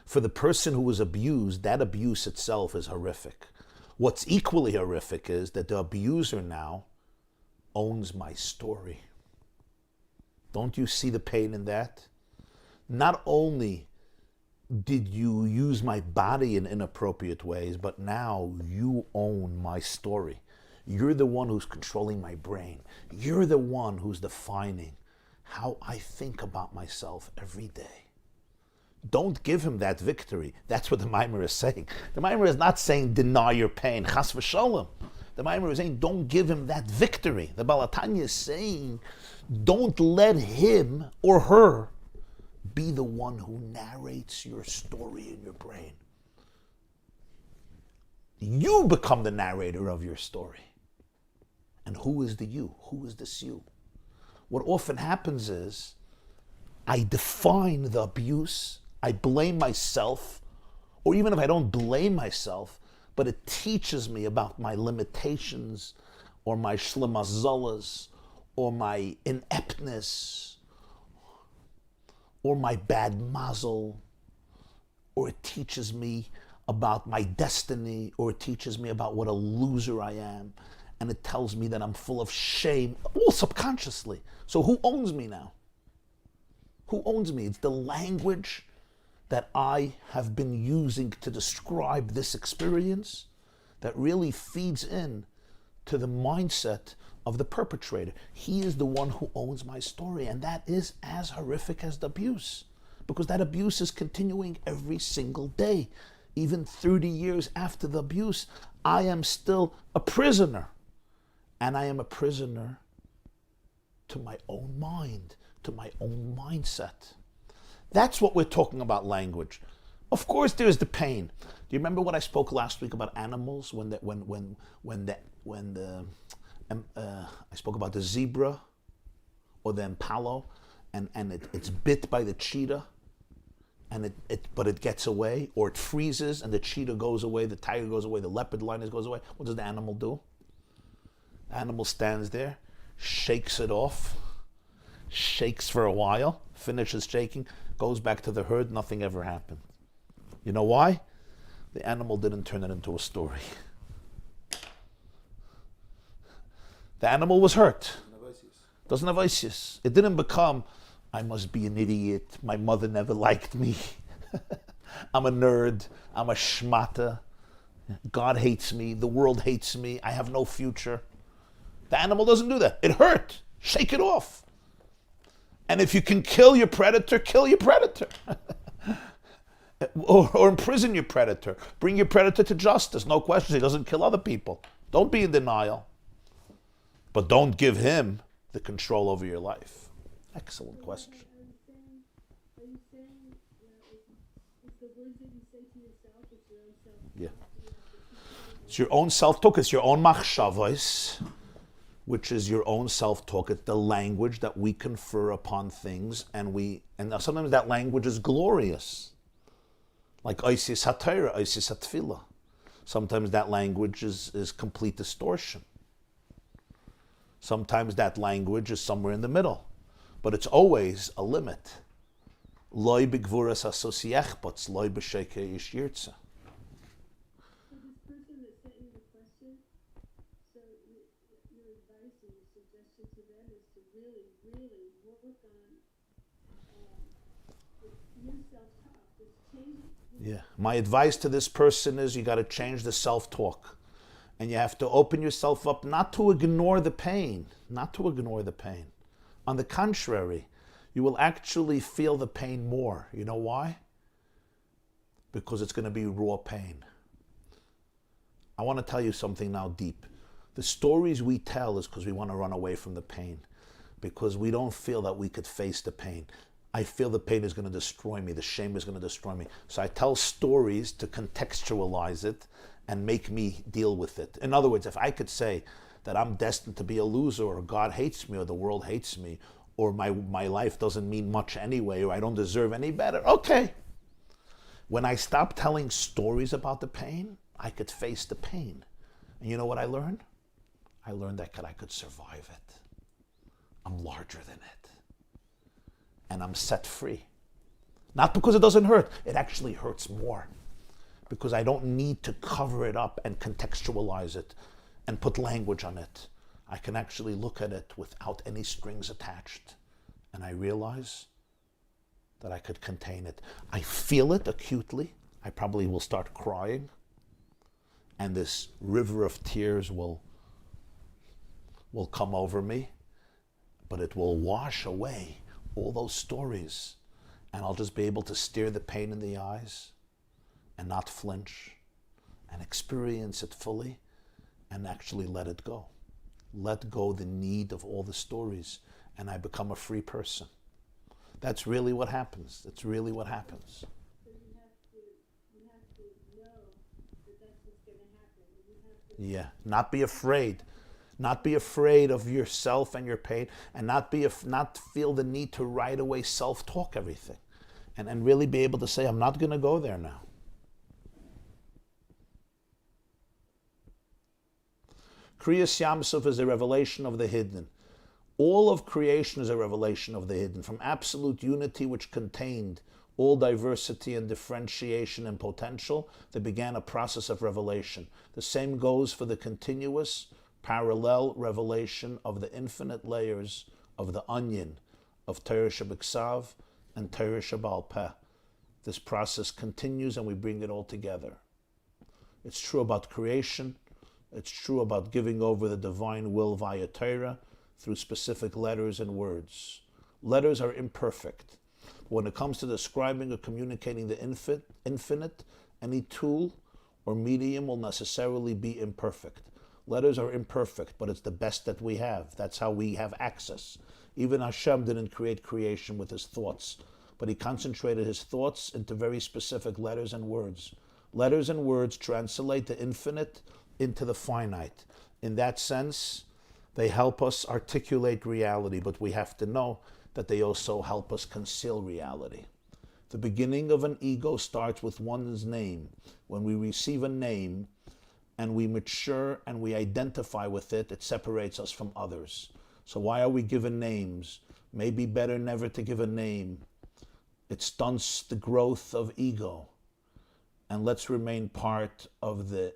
For the person who was abused, that abuse itself is horrific. What's equally horrific is that the abuser now owns my story. Don't you see the pain in that? Not only did you use my body in inappropriate ways, but now you own my story. You're the one who's controlling my brain. You're the one who's defining how I think about myself every day. Don't give him that victory. That's what the Maimer is saying. The Maimer is not saying deny your pain, chas v'sholem. The Maimer is saying don't give him that victory. The Baal HaTanya is saying don't let him or her be the one who narrates your story in your brain. You become the narrator of your story. And who is the you? Who is this you? What often happens is I define the abuse, I blame myself, or even if I don't blame myself, but it teaches me about my limitations or my shlemazolas or my ineptness or my bad mazel, or it teaches me about my destiny, or it teaches me about what a loser I am, and it tells me that I'm full of shame, all subconsciously. So who owns me now? Who owns me? It's the language that I have been using to describe this experience that really feeds in to the mindset of the perpetrator. He is the one who owns my story, and that is as horrific as the abuse, because that abuse is continuing every single day. Even 30 years after the abuse, I am still a prisoner, and I am a prisoner to my own mind, to my own mindset. That's what we're talking about language. Of course, there's the pain. Do you remember what I spoke last week about animals? I spoke about the zebra or the impala, and it's bit by the cheetah, and but it gets away, or it freezes and the cheetah goes away, the tiger goes away, the leopard lioness goes away. What does the animal do? The animal stands there, shakes it off, shakes for a while, finishes shaking, goes back to the herd, nothing ever happened. You know why? The animal didn't turn it into a story. The animal was hurt. Doesn't have ISIS. It didn't become, I must be an idiot, my mother never liked me, I'm a nerd, I'm a shmata, God hates me, the world hates me, I have no future. The animal doesn't do that. It hurt. Shake it off. And if you can kill your predator, kill your predator. or imprison your predator. Bring your predator to justice. No question. He doesn't kill other people. Don't be in denial. But don't give him the control over your life. Excellent question. Are you saying it's the words that you say to yourself, it's your own self? Yeah. It's your own self-talk. It's your own machshavos, which is your own self-talk. It's the language that we confer upon things, and sometimes that language is glorious. Like Isis HaTorah, Isis HaTfilah. Sometimes that language is complete distortion. Sometimes that language is somewhere in the middle. But it's always a limit. Loi b'gvuras asosiechbots, loi b'sheke yishirtza. So this person that sent you the question, so your advice and your suggestion to them is to really, really work on your self-talk. Just change it. Yeah. My advice to this person is you got to change the self-talk. And you have to open yourself up not to ignore the pain. Not to ignore the pain. On the contrary, you will actually feel the pain more. You know why? Because it's going to be raw pain. I want to tell you something now deep. The stories we tell is because we want to run away from the pain. Because we don't feel that we could face the pain. I feel the pain is going to destroy me. The shame is going to destroy me. So I tell stories to contextualize it and make me deal with it. In other words, if I could say that I'm destined to be a loser, or God hates me, or the world hates me, or my life doesn't mean much anyway, or I don't deserve any better, okay. When I stopped telling stories about the pain, I could face the pain. And you know what I learned? I learned that I could survive it. I'm larger than it. And I'm set free. Not because it doesn't hurt, it actually hurts more. Because I don't need to cover it up and contextualize it and put language on it. I can actually look at it without any strings attached. And I realize that I could contain it. I feel it acutely. I probably will start crying. And this river of tears will come over me. But it will wash away all those stories. And I'll just be able to stare the pain in the eyes and not flinch and experience it fully and actually let it go. Let go the need of all the stories, and I become a free person. That's really what happens. That's really what happens. So you have to know that that's what's going to happen. You have to Not be afraid. Not be afraid of yourself and your pain, and not feel the need to right away self-talk everything. And really be able to say, I'm not going to go there now. Kriyas Yam Suf is a revelation of the hidden. All of creation is a revelation of the hidden, from absolute unity which contained all diversity and differentiation and potential, there began a process of revelation. The same goes for the continuous, parallel revelation of the infinite layers of the onion of Torah Shebiksav and Torah Shebal Peh. This process continues and we bring it all together. It's true about creation. It's true about giving over the divine will via Torah through specific letters and words. Letters are imperfect. When it comes to describing or communicating the infinite, any tool or medium will necessarily be imperfect. Letters are imperfect, but it's the best that we have. That's how we have access. Even Hashem didn't create creation with his thoughts. but he concentrated his thoughts into very specific letters and words. Letters and words translate the infinite into the finite. In that sense, they help us articulate reality, but we have to know that they also help us conceal reality. The beginning of an ego starts with one's name. When we receive a name and we mature and we identify with it, it separates us from others. So why are we given names? Maybe better never to give a name. It stunts the growth of ego. And let's remain part of the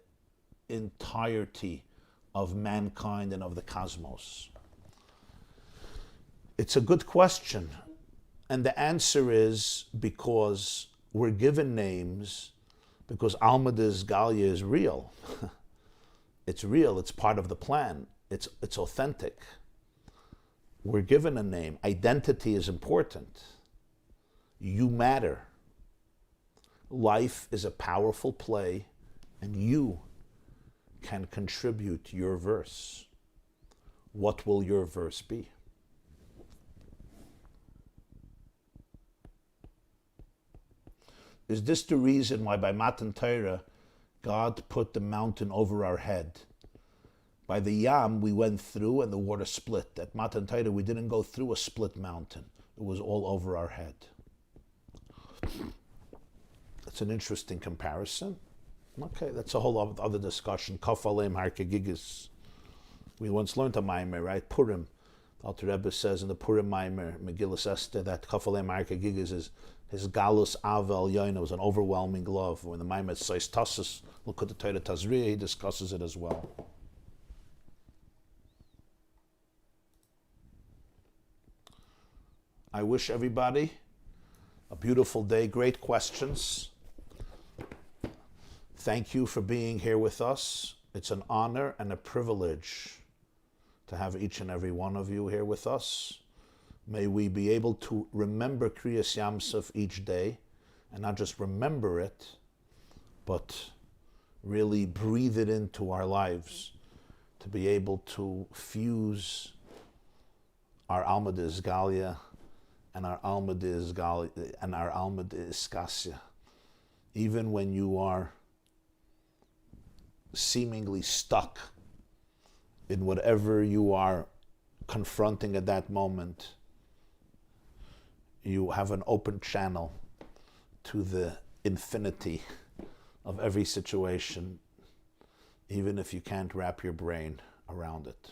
entirety of mankind and of the cosmos. It's a good question. And the answer is because we're given names, because Alma Galia is real. It's real, it's part of the plan, it's authentic. We're given a name. Identity is important. You matter. Life is a powerful play, and you can contribute your verse. What will your verse be? Is this the reason why by Matan Torah, God put the mountain over our head? By the Yam, we went through and the water split. At Matan Torah, we didn't go through a split mountain. It was all over our head. It's an interesting comparison. Okay, that's a whole other discussion. Kaf Aleim Har Kegigis. We once learned a Maimer, right? Purim. The Alter Rebbe says in the Purim Maimer, Megillas Esther, that Kaf Aleim Har Kegigis is his galus avel yoina was an overwhelming love. When the Maimer says Tassus, look at the Torah Tazriya, he discusses it as well. I wish everybody a beautiful day. Great questions. Thank you for being here with us. It's an honor and a privilege to have each and every one of you here with us. May we be able to remember Kriyas Yam Suf each day, and not just remember it, but really breathe it into our lives, to be able to fuse our Alma Galia and our Alma Galia and our Alma Iskasya. Even when you are seemingly stuck in whatever you are confronting at that moment, you have an open channel to the infinity of every situation, even if you can't wrap your brain around it.